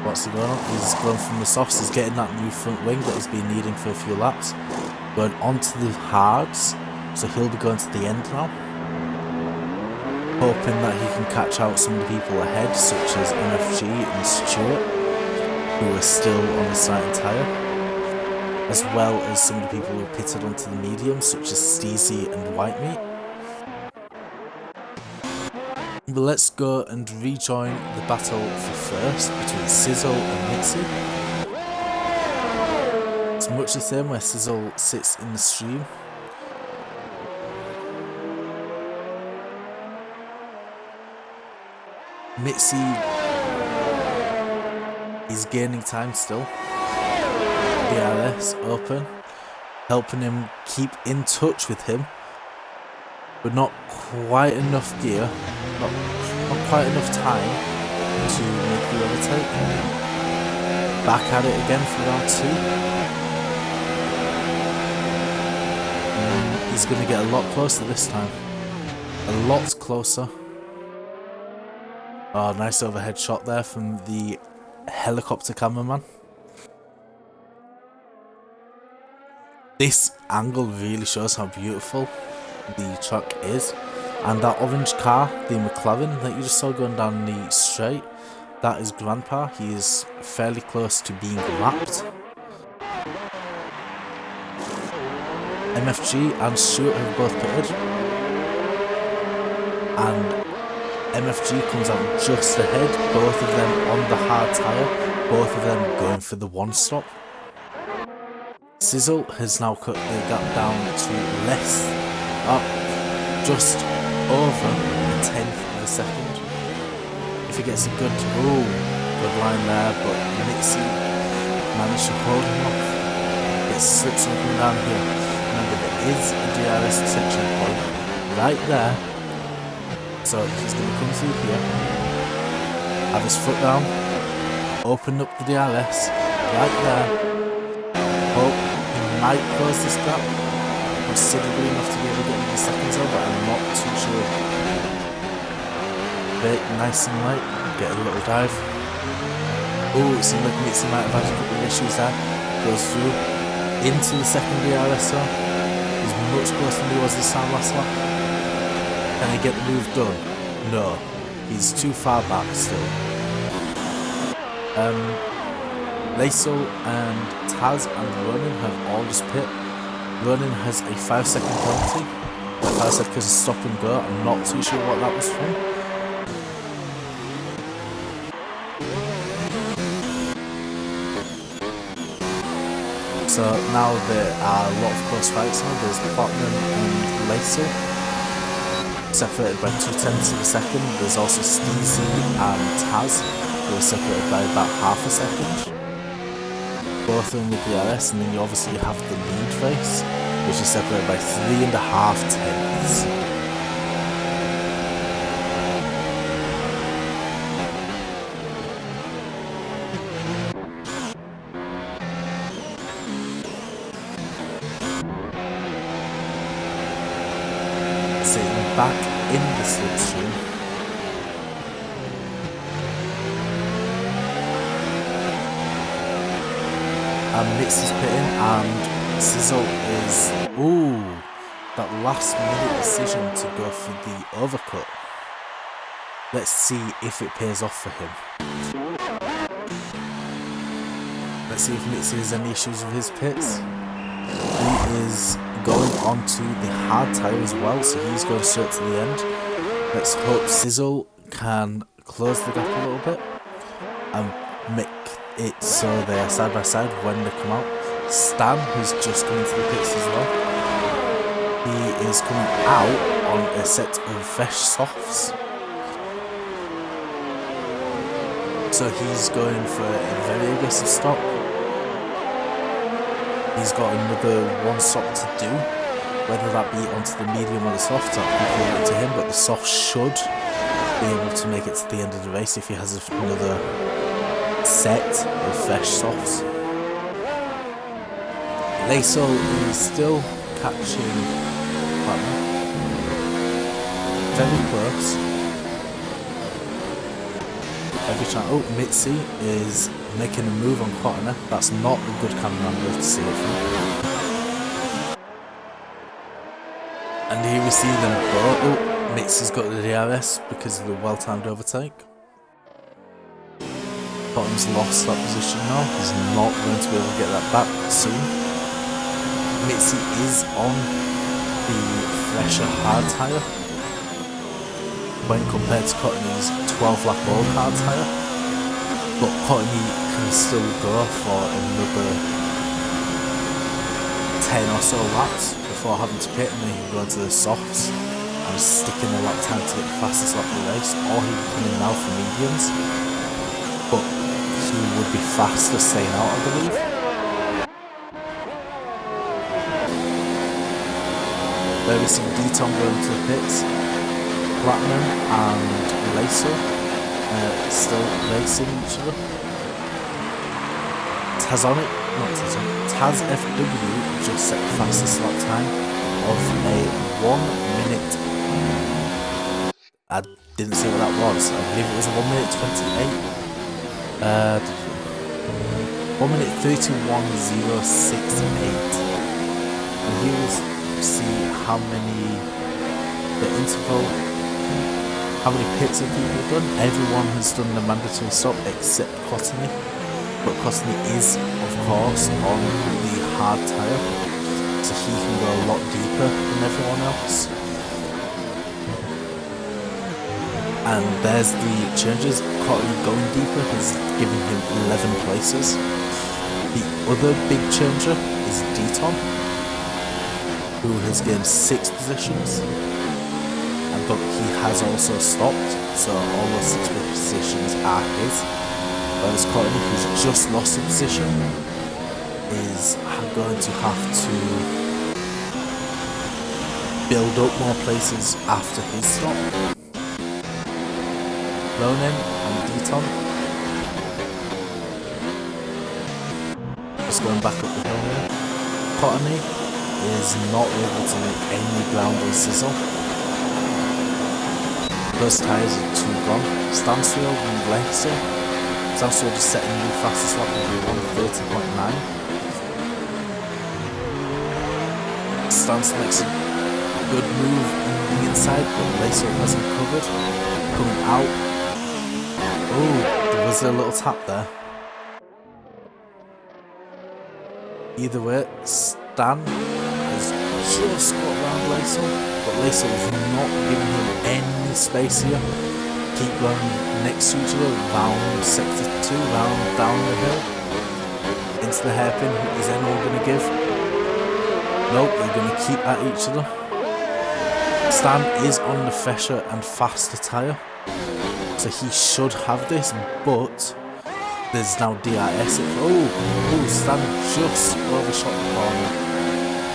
What's he going on? He's going from the softs. He's getting that new front wing that he's been needing for a few laps. Going onto the hards. So he'll be going to the end now. Hoping that he can catch out some of the people ahead, such as MFG and Stuart, who are still on the starting tyre. As well as some of the people who are pitted onto the medium, such as Steezy and Whitemeat. But let's go and rejoin the battle for first between Sizzle and Mitzi. It's much the same where Sizzle sits in the stream. Mitzi is gaining time still. DRS open, helping him keep in touch with him, but not quite enough gear, not quite enough time to make the overtake. Back at it again for round 2. He's going to get a lot closer this time, a lot closer. Oh, nice overhead shot there from the helicopter cameraman. This angle really shows how beautiful the track is, and that orange car, the McLaren that you just saw going down the straight, that is Grandpa. He is fairly close to being lapped. MFG and Stuart have both pitted, and MFG comes out just ahead, both of them on the hard tyre, both of them going for the one stop. Sizzle has now cut the gap down to less, just over a tenth of a second. If he gets a good line there, but Mitzi managed to hold him off. It slips and coming down here. Remember, there is a DRS detection point right there, so he's going to come through here, have his foot down, open up the DRS right there. Hope he might close this gap considerably enough to be able to get into the seconds over, but I'm not too sure. Bit nice and light, get a little dive. Oh, it seemed like Mitzi might have had a couple of issues there. Goes through into the second DRS zone. He's much closer than he was this time last lap. Can he get the move done? No, he's too far back still. Laisel and Taz and Ronan have all just pit. Ronan has a 5-second penalty. That 5 seconds is stop and go. I'm not too sure what that was from. So now there are a lot of close fights now. There's Platinum and Laisel, separated by 0.2 of a second. There's also Steezy and Taz, who are separated by about half a second. Both of them with DRS, and then you obviously have the lead race, which is separated by 3.5 tenths. Sitting back in the slipstream. And Mitz is pitting, and Sizzle is, that last minute decision to go for the overcut. Let's see if it pays off for him. Let's see if Mitzi has any issues with his pits. He is going onto the hard tyre as well, so he's going straight to the end. Let's hope Sizzle can close the gap a little bit and make it so they are side by side when they come out. Stan, who's just come into the pits as well. He is coming out on a set of fresh softs. So he's going for a very aggressive stop. He's got another one stop to do, whether that be onto the medium or the soft, that'll be up to him, but the soft should be able to make it to the end of the race if he has another set of fresh softs. Laso is still catching Platinum. Very close. Every time. Oh, Mitzi is making a move on Cottoner. That's not a good camera angle to see it from. And here we see them both. Oh, Mitzi's got the DRS because of the well-timed overtake. Bottom's lost that position now. He's not going to be able to get that back soon. Mitzi is on the fresher hard tyre when compared to Cottony's 12 lap old hard tyre, but Cottony can still go for another 10 or so laps before having to pit, and then he can go into the softs and stick in the lap time to get the fastest lap of the race, or he can come in now for mediums, but he would be faster staying out, I believe. There we see D-Tom going to the pits. Platinum and Laso still racing each other. Taz FW just set the fastest lap time of a 1 minute. I didn't see what that was. I believe it was a 1 minute 28. 1 minute 31.068. And here we'll see how many the interval. How many pits have people done? Everyone has done the mandatory stop except Cottony. But Cottony is, of course, on the hard tyre, so he can go a lot deeper than everyone else. And there's the changes. Cottony going deeper has given him 11 places. The other big changer is D-Tom, who has gained 6 positions. But he has also stopped, so all those 6 positions are his. Whereas Courtney, who's just lost a position, is going to have to build up more places after his stop. Ronan and D-Tom just going back up the hill here. Courtney is not able to make any ground on Sizzle. Those tyres are too gone. Stansfield and Lexer. Stansfield is setting new fastest lap of 1:30.9. Stans makes a good move on the inside, but Lexer hasn't covered. Coming out. Oh, there was a little tap there. Either way, Stan has just got around Lexer, but Lexer is not giving him any space here. Keep going next to each other, round sector 2, round down the hill, into the hairpin. Is anyone going to give? Nope, they're going to keep at each other. Stan is on the fresher and faster tyre, so he should have this, but there's now DRS. Stan just overshot the corner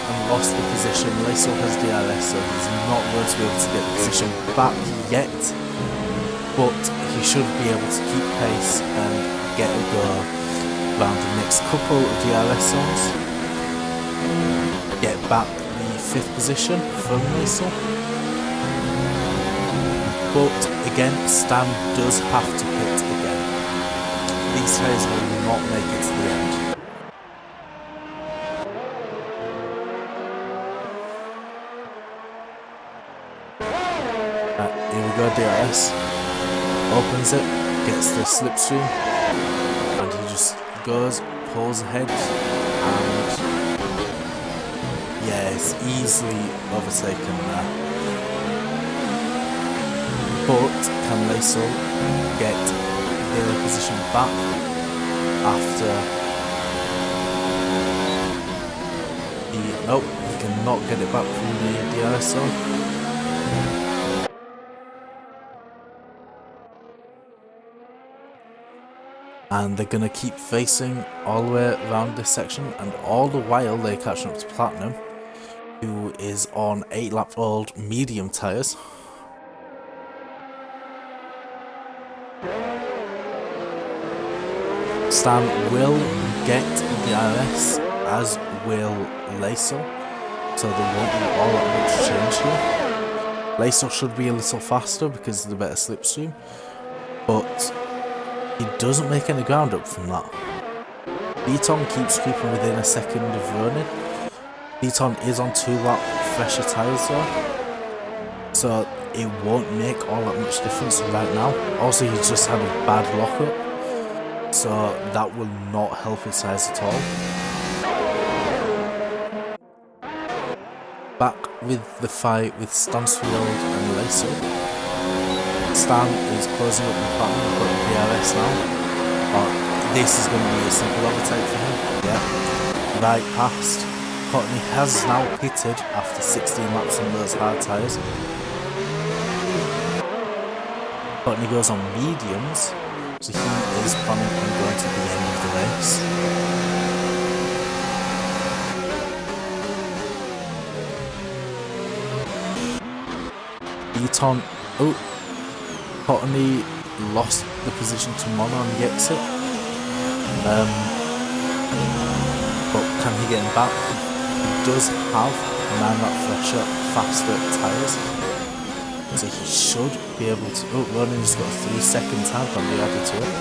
and lost the position. Laso has DRS, so he's not going to be able to get the position back yet, but he should be able to keep pace and get a go around the next couple of DRS zones, get back the 5th position from Laso. But again, Stan does have to pit again. These tyres will not make it to the end. Here we go, DRS. Opens it, gets the slipstream, and he just goes, pulls ahead, and yeah, it's easily overtaken there. But can Laso get the position back after Nope, he cannot get it back from the DRS zone. And they're going to keep facing all the way around this section, and all the while they're catching up to Platinum, who is on 8-lap-old medium tyres. Stan will get DRS, as will Laso, so there won't be all that much change here. Laso should be a little faster because of the better slipstream, but he doesn't make any ground up from that. Beaton keeps creeping within a second of running. Beaton is on 2-lap fresher tyres though, so it won't make all that much difference right now. Also, he's just had a bad lockup, so that will not help his tyres at all. Back with the fight with Stansfield and Laso. Stan is closing up the pattern, we've got DRS now. Oh, this is going to be a simple overtake for him. Yeah, right past. Courtney has now pitted after 16 laps on those hard tyres. Courtney goes on mediums, so he is planning on going to the end of the race. Beaton, oh, Courtney lost the position to Mono on the exit, but can he get him back? He does have 9-lap fresher, faster tyres, so he should be able to. Oh, Ronan's got a 3-second time penalty added to it.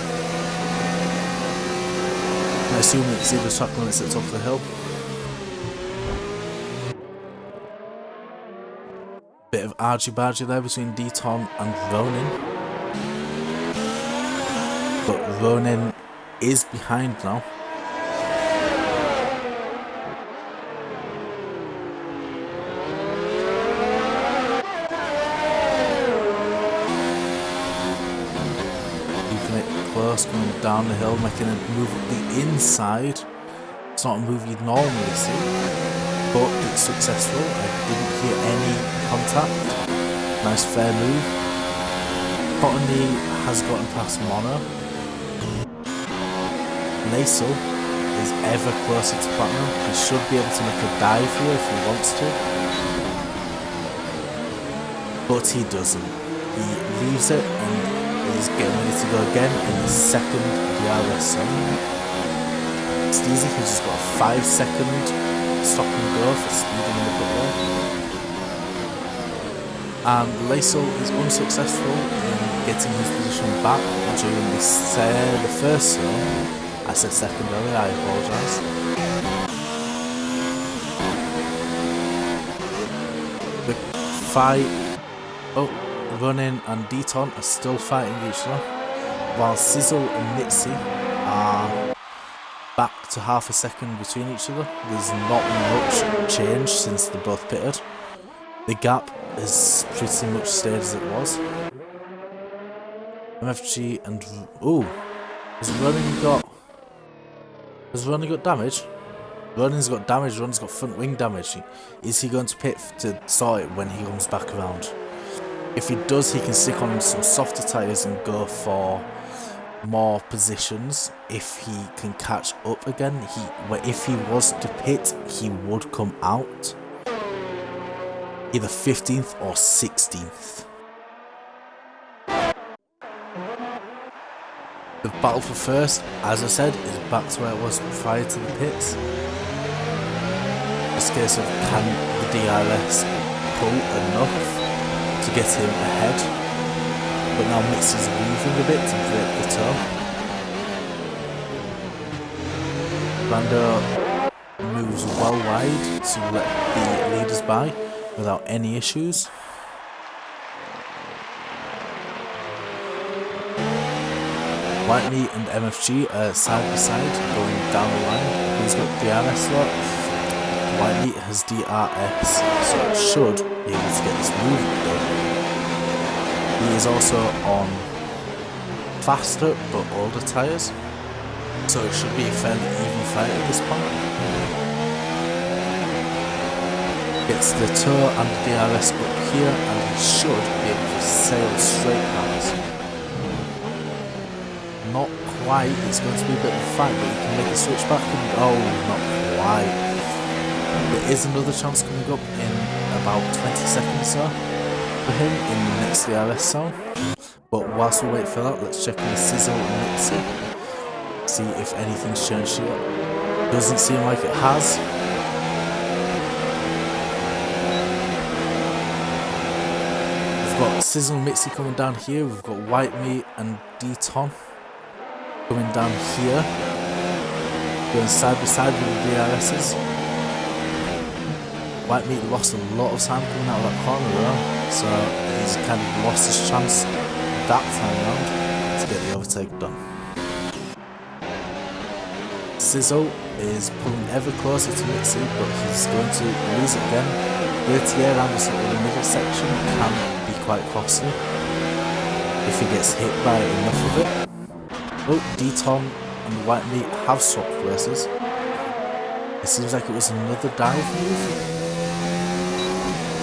I assume it's either track limits at the top of the hill. Bit of argy-bargy there between Deton and Ronin. But Ronin is behind now. Keeping it close, going down the hill, making a move up the inside. It's not a move you'd normally see, but it's successful. I didn't hear any contact. Nice fair move. Courtney has gotten past Mono. Laso is ever closer to Platinum. He should be able to make a dive here if he wants to, but he doesn't. He leaves it and is getting ready to go again in the second DRS zone. Steezy has just got a 5-second stop and go for speeding in the pit lane. And Laso is unsuccessful in getting his position back during the first zone. I said second earlier, I apologise. The fight. Oh, Ronin and Deton are still fighting each other, while Sizzle and Mitzi are back to half a second between each other. There's not much change since they both pitted. The gap has pretty much stayed as it was. MFG and has Ronin got damage? Ronin's got damage, Ronin's got front wing damage. Is he going to pit to sort it when he comes back around? If he does, he can stick on some softer tyres and go for more positions. If he can catch up again, if he was to pit, he would come out either 15th or 16th. The battle for first, as I said, is back to where it was prior to the pits. It's a case of can the DRS pull enough to get him ahead, but now Mitzi's weaving a bit to break the toe. Brando moves well wide to let the leaders by without any issues. Whitney and MFG are side by side going down the line. He's got DRS slot. Whitey has DRS, so it should be able to get this move done. He is also on faster but older tyres, so it should be a fairly even fight at this point. Gets the toe and the DRS up here, and he should be able to sail straight past. Not quite, it's going to be a bit of a fight, but he can make a switch back and oh, not quite. There is another chance coming up in about 20 seconds or so for him in the next DRS zone. But whilst we wait for that, let's check on the Sizzle and Mitzi. See if anything's changed yet. Doesn't seem like it has. We've got Sizzle and Mitzi coming down here. We've got White Meat and D-Ton coming down here. Going side by side with the DRSs. White Meat lost a lot of time coming out of that corner though, so he's kind of lost his chance that time around to get the overtake done. Sizzle is pulling ever closer to Mitzi, but he's going to lose it again. The TA around this little middle section can be quite costly if he gets hit by enough of it. Oh, D-Ton and White Meat have swapped places. It seems like it was another dive move.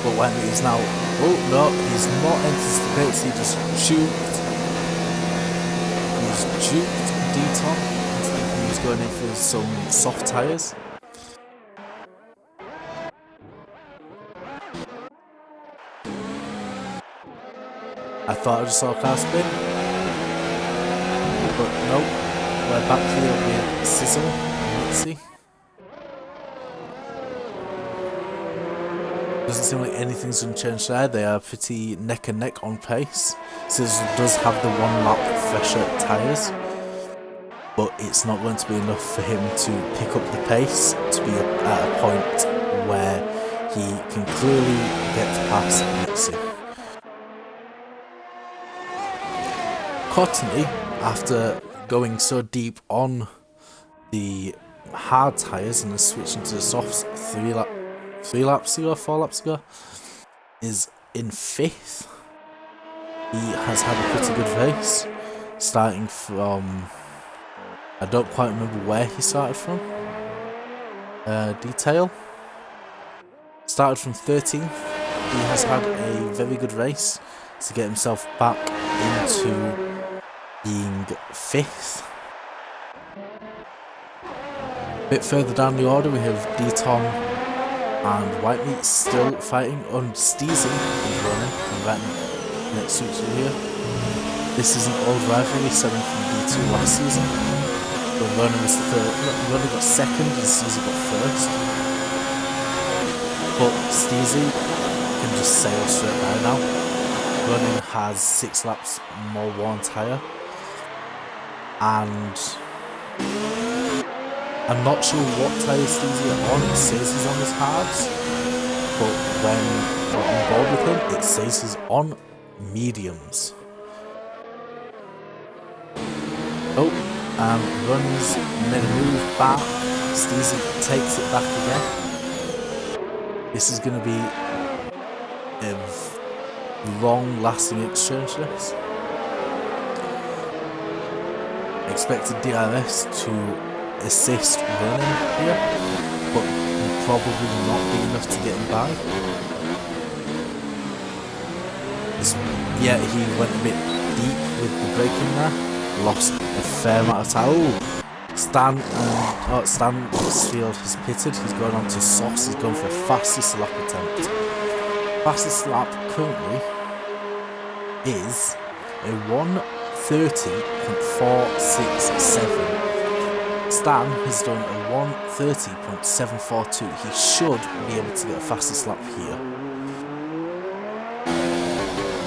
But White Meat is now, oh no, he's not anticipated, he just juked. He's juked D-Ton into thinking he was going in for some soft tyres. I thought I just saw a car spin, but nope, we're back here with Sizzle and Mitzi. Doesn't seem like anything's going to change there. They are pretty neck and neck on pace. Sizzle does have the 1 lap fresher tyres, but it's not going to be enough for him to pick up the pace to be at a point where he can clearly get past Mitzi. Courtney, after going so deep on the hard tyres and then switching to the softs 4 laps ago, is in 5th. He has had a pretty good race, starting from, I don't quite remember where he started from. Detail. Started from 13th. He has had a very good race to get himself back into being 5th. A bit further down the order we have D-Ton and White Meat still fighting on Steezy and running and right next to each other here. This is an old rivalry stemming from D2 last season, but Ronan was Ronan got 2nd and Steezy got 1st. But Steezy can just sail straight by now. Ronan has 6 laps more worn tyre, and I'm not sure what tyres Steezy are on. It says he's on his hards, but when we're on board with him, it says he's on mediums. Oh, runs, made a move back. Steezy takes it back again. This is going to be a long-lasting exchange race. Expected DRS to assist running here, but probably not be enough to get him by. Yeah, he went a bit deep with the braking there, lost a fair amount of time. Oh, Stansfield has pitted, he's going on to Sauce, he's going for a fastest lap attempt. Fastest lap currently is a 1:30.467. Stan has done a 1:30.742. He should be able to get a fastest lap here.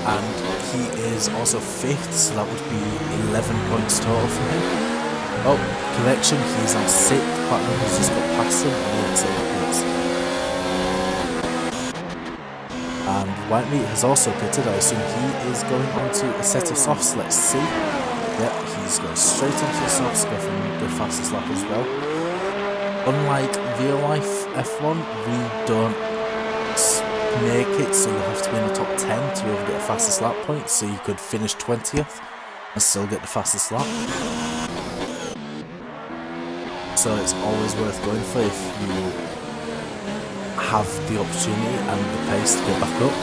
And he is also 5th, so that would be 11 points total for him. Oh, correction, he's on 6th. Platinum has just got past him and he had 7 points. And White Meat has also pitted. I assume he is going on to a set of softs. Let's see. Yep, he's going straight onto the softs, go for the fastest lap as well. Unlike real life F1, we don't make it so you have to be in the top 10 to be able to get a fastest lap point, so you could finish 20th and still get the fastest lap. So it's always worth going for if you have the opportunity and the pace to get back up.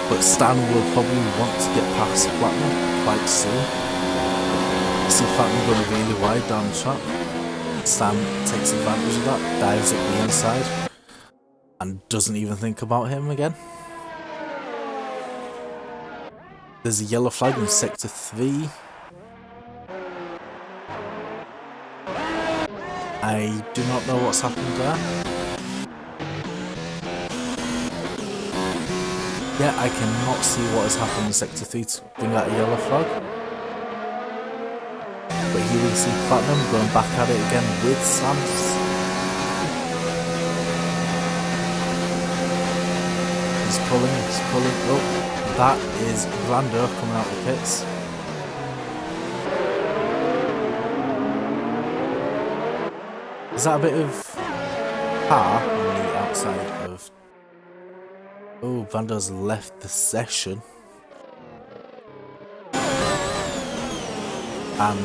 But Stan will probably want to get past Platinum quite soon. You see Platinum going really wide down the track. Stan takes advantage of that, dives up the inside, and doesn't even think about him again. There's a yellow flag in sector 3. I do not know what's happened there. Yeah, I cannot see what has happened in sector 3 to bring out a yellow flag. But here we see Platinum going back at it again with Sans. He's pulling. Oh, that is Brando coming out of the pits. Is that a bit of par on the outside of... Oh, Brando's left the session. And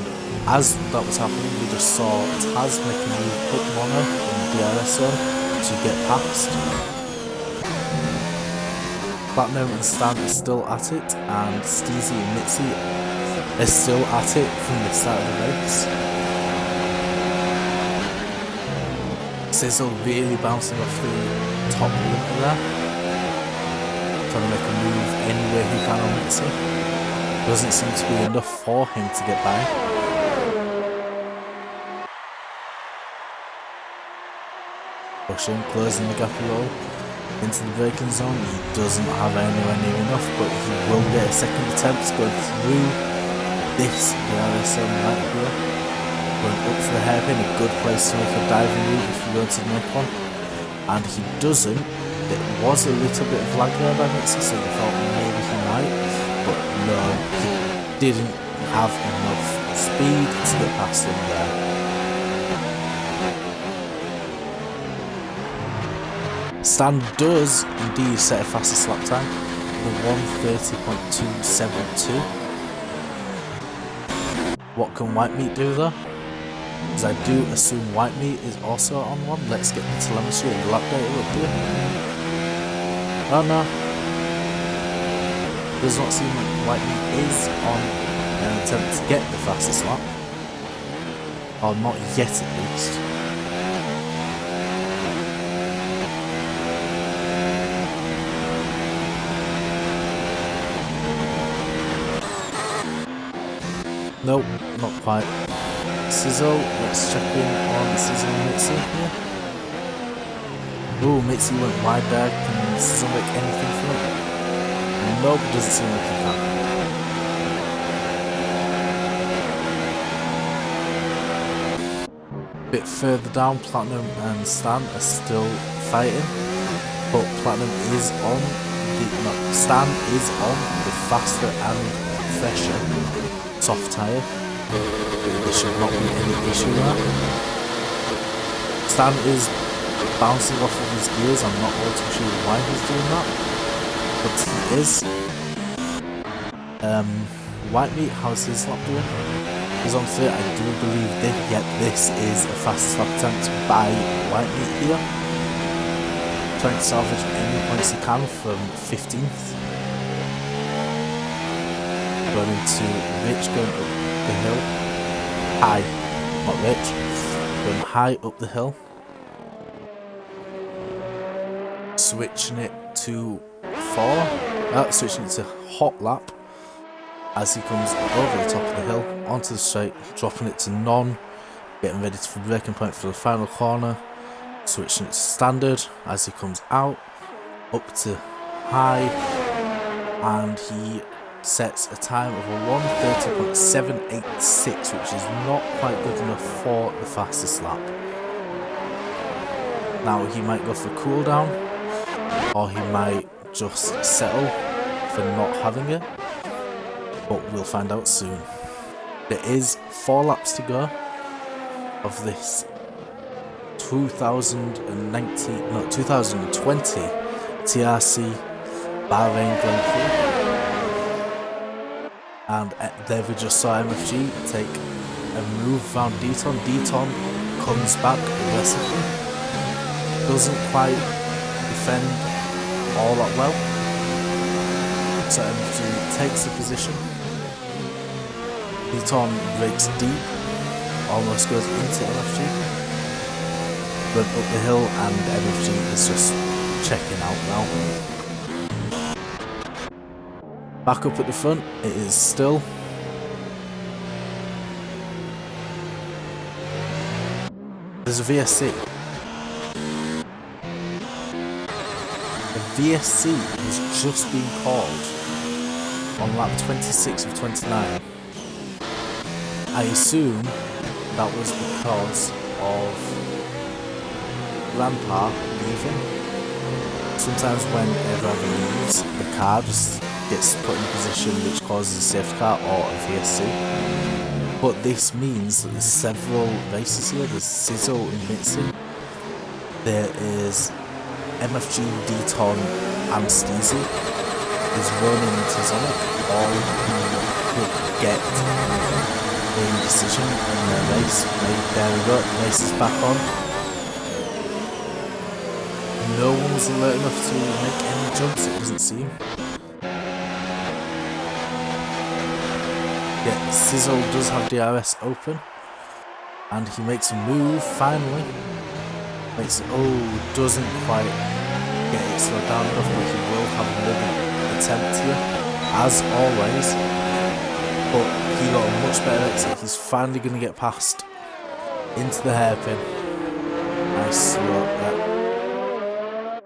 as that was happening, we just saw Taz make a move up Mono in the DRS zone to get past. Platinum and Stan are still at it, and Steezy and Mitzi are still at it from the start of the race. Sizzle really bouncing off the top limiter there, trying to make a move anywhere he can on Mitzi. Doesn't seem to be enough for him to get by. Pushing, closing the gap a little into the braking zone. He doesn't have anywhere near enough, but he will get a second attempt going through this DRS zone right here. Going up for the hairpin, a good place to make a diving move if you want to make one. And he doesn't. There was a little bit of lag there by Mitzi, so they thought maybe he might. But no, he didn't have enough speed to get past him there. Stan does indeed set a fastest lap time with a 1:30.272. What can White Meat do though? Because I do assume White Meat is also on one. Let's get the telemetry and the lap data up here. Oh no. Does not seem like White Meat is on an attempt to get the fastest lap. Or not yet at least. Nope, not quite. Sizzle, let's check in on Sizzle and Mitzi here. Ooh, Mitzi went wide there. Can Sizzle make anything from it? Nope, doesn't seem like he can. A bit further down, Platinum and Stan are still fighting, but Platinum is on Stan is on the faster and fresher soft tyre. There should not be any issue there. Stan is bouncing off of his gears. I'm not really too sure why he's doing that, but he is. White Meat, how's his lap doing? He's on 3. I do believe this is a fastest lap attempt by White Meat here. Trying to salvage any points he can from 15th. Going into Rich, going up the hill. High, not Rich. Going high up the hill. Switching it to 4. Switching it to hot lap. As he comes over the top of the hill, onto the straight, dropping it to none, getting ready for the braking point for the final corner, switching it to standard as he comes out, up to high, and he sets a time of a 1:30.786, which is not quite good enough for the fastest lap. Now he might go for a cool down, or he might just settle for not having it. But we'll find out soon. There is 4 laps to go of this 2020 TRC Bahrain Grand Prix. And there we just saw MFG take a move around Deton. Deton comes back aggressively. doesn't quite defend all that well. So MFG takes the position. Deton breaks deep, almost goes into MFG. Run up the hill and MFG is just checking out now. Back up at the front, it is still. There's a VSC. The VSC has just been called on lap 26 of 29. I assume that was because of Rampart leaving. Sometimes when a driver leaves, the car just gets put in a position which causes a safety car or a VSC. But this means that there's several races here. There's Sizzle and Mitzi. There is MFG, Deton and Steezy. There's Ronan and Tizonic, all who could get a decision in their race. There we go, race is back on. No one was alert enough to make any jumps, it doesn't seem. Yeah, Sizzle does have DRS open. And he makes a move, finally. Doesn't quite get it slowed down enough, but he will have another attempt here, as always. But he got a much better exit. He's finally going to get past into the hairpin. Nice slow there.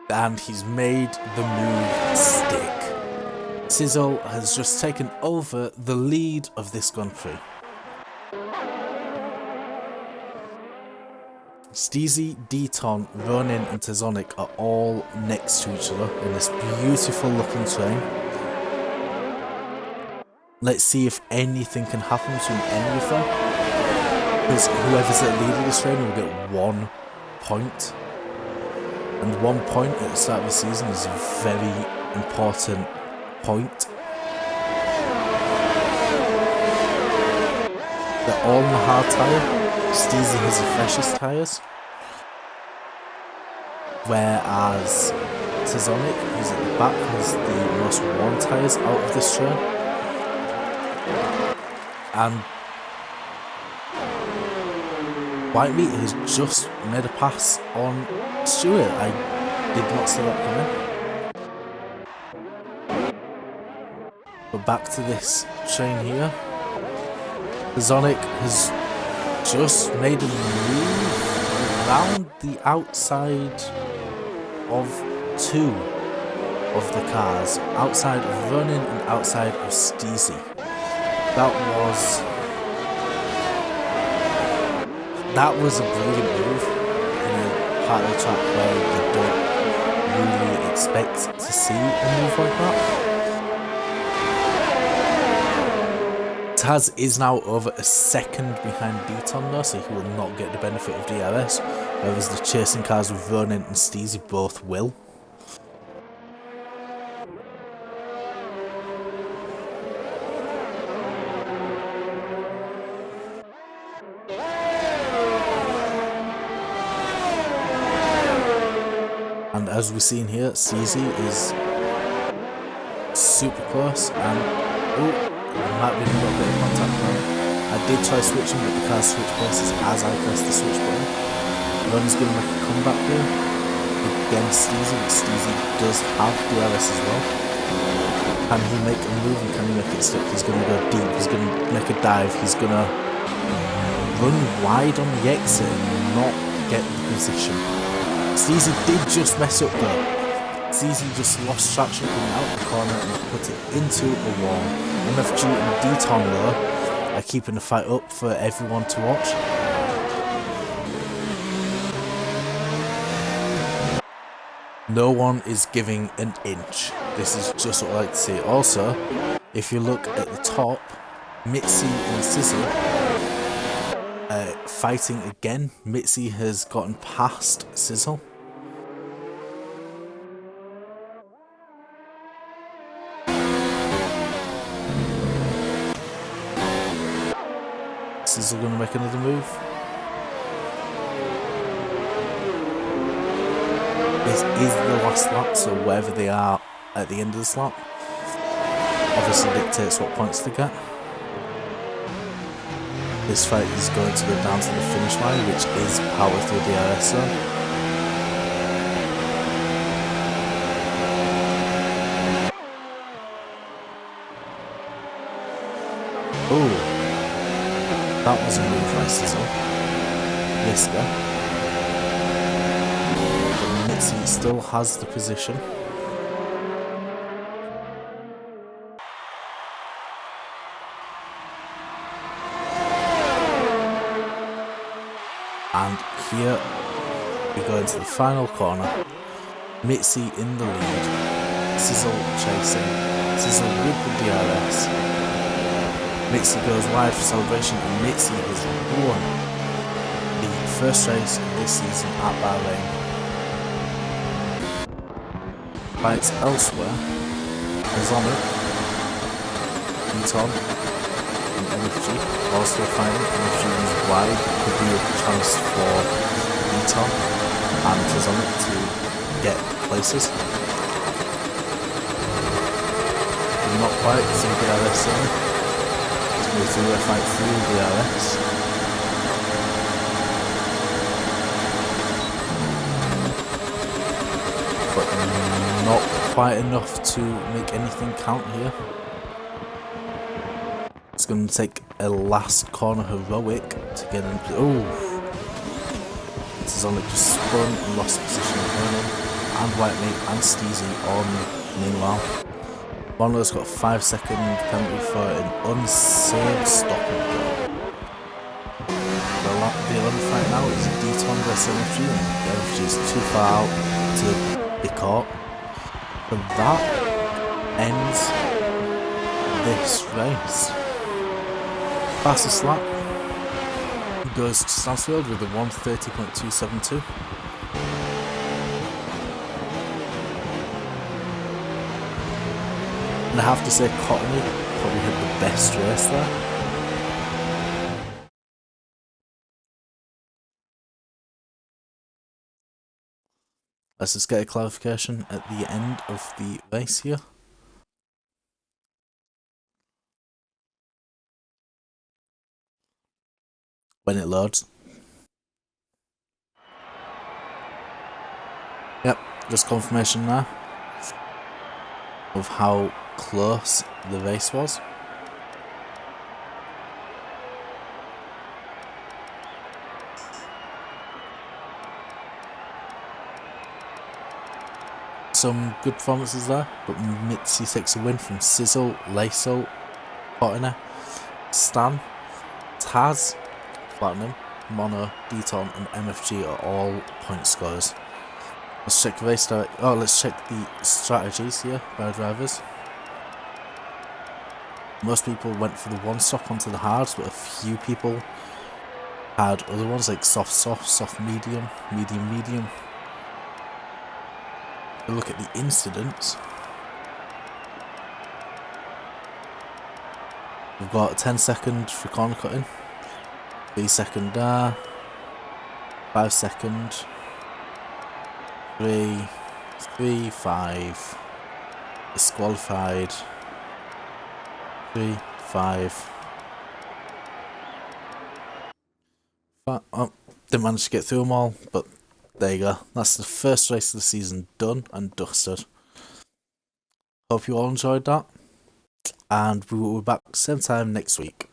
And he's made the move stick. Sizzle has just taken over the lead of this Grand Prix. Steezy, Deton, Ronin and Tizonic are all next to each other in this beautiful looking train. Let's see if anything can happen between any of them. Because whoever's at the lead of this train will get 1 point. And 1 point at the start of the season is a very important point. They're all on the hard tyre. Steezy has the freshest tyres, whereas Tizonic, who's at the back, has the most worn tyres out of this train. And White Meat has just made a pass on Stewart. I did not see that coming. But back to this train here. Tizonic has just made a move around the outside of 2 of the cars, outside of Ronin and outside of Steezy. That was a brilliant move in a part of the track where you don't really expect to see a move like that. Taz is now over a second behind Deton though, so he will not get the benefit of DRS, whereas the chasing cars with Ronin and Steezy both will. And as we've seen here, Steezy is super close and might be a little bit of contact now. I did try switching, but the car switched places as I pressed the switch button. Ron's going to make a comeback here against Steezy, but Steezy does have DRS as well. Can he make a move and can he make it stick? He's going to go deep, he's going to make a dive, he's going to run wide on the exit and not get the position. Steezy did just mess up though. Steezy just lost traction coming out the corner and put it into a wall. MFG and Deton though are keeping the fight up for everyone to watch. No one is giving an inch. This is just what I like to see. Also, if you look at the top, Mitzi and Sizzle fighting again. Mitzi has gotten past Sizzle. Sizzle going to make another move. This is the last lap, so wherever they are at the end of this lap obviously dictates what points they get. This fight is going to go down to the finish line, which is power through the DRS zone. Oh, that was a move by Sizzle. Liska. But Mitzi still has the position. And here we go into the final corner. Mitzi in the lead. Sizzle chasing. Sizzle with the DRS. Mitzi goes wide for celebration, and Mitzi has won the first race of this season at Bahrain. Fights elsewhere. Azonic, Eton, and MFG all still fighting. MFG is wide, could be a chance for Eton and Azonic to get places. Not quite, so DRS zone. Move through a fight through DRS. But not quite enough to make anything count here. It's going to take a last corner heroic to get in. Oh! Sonic just spun and lost position running. And Whitemate and Steezy on meanwhile. Bonner's got a 5-second penalty for an unsaved stop and go. The 11th fight now is Deton vs MFG, and MFG is too far out to be caught. But that ends this race. Fastest lap goes to Stansfield with a 1:30.272. And I have to say, Cottony probably had the best race there. Let's just get a clarification at the end of the race here. When it loads. Yep, just confirmation now of how close the race was. Some good performances there, but Mitzi takes a win from Sizzle, Laso, Potiner, Stan, Taz, Platinum, Mono, Deton and MFG are all point scorers. Let's check the race let's check the strategies here by drivers. Most people went for the one stop onto the hards, but a few people had other ones like soft, medium, medium. We'll look at the incidents. We've got a 10-second for corner cutting, 3-second there, 5-second, 3, 5, disqualified, 3, 5. Oh, didn't manage to get through them all, but there you go. That's the first race of the season done and dusted. Hope you all enjoyed that, and we will be back same time next week.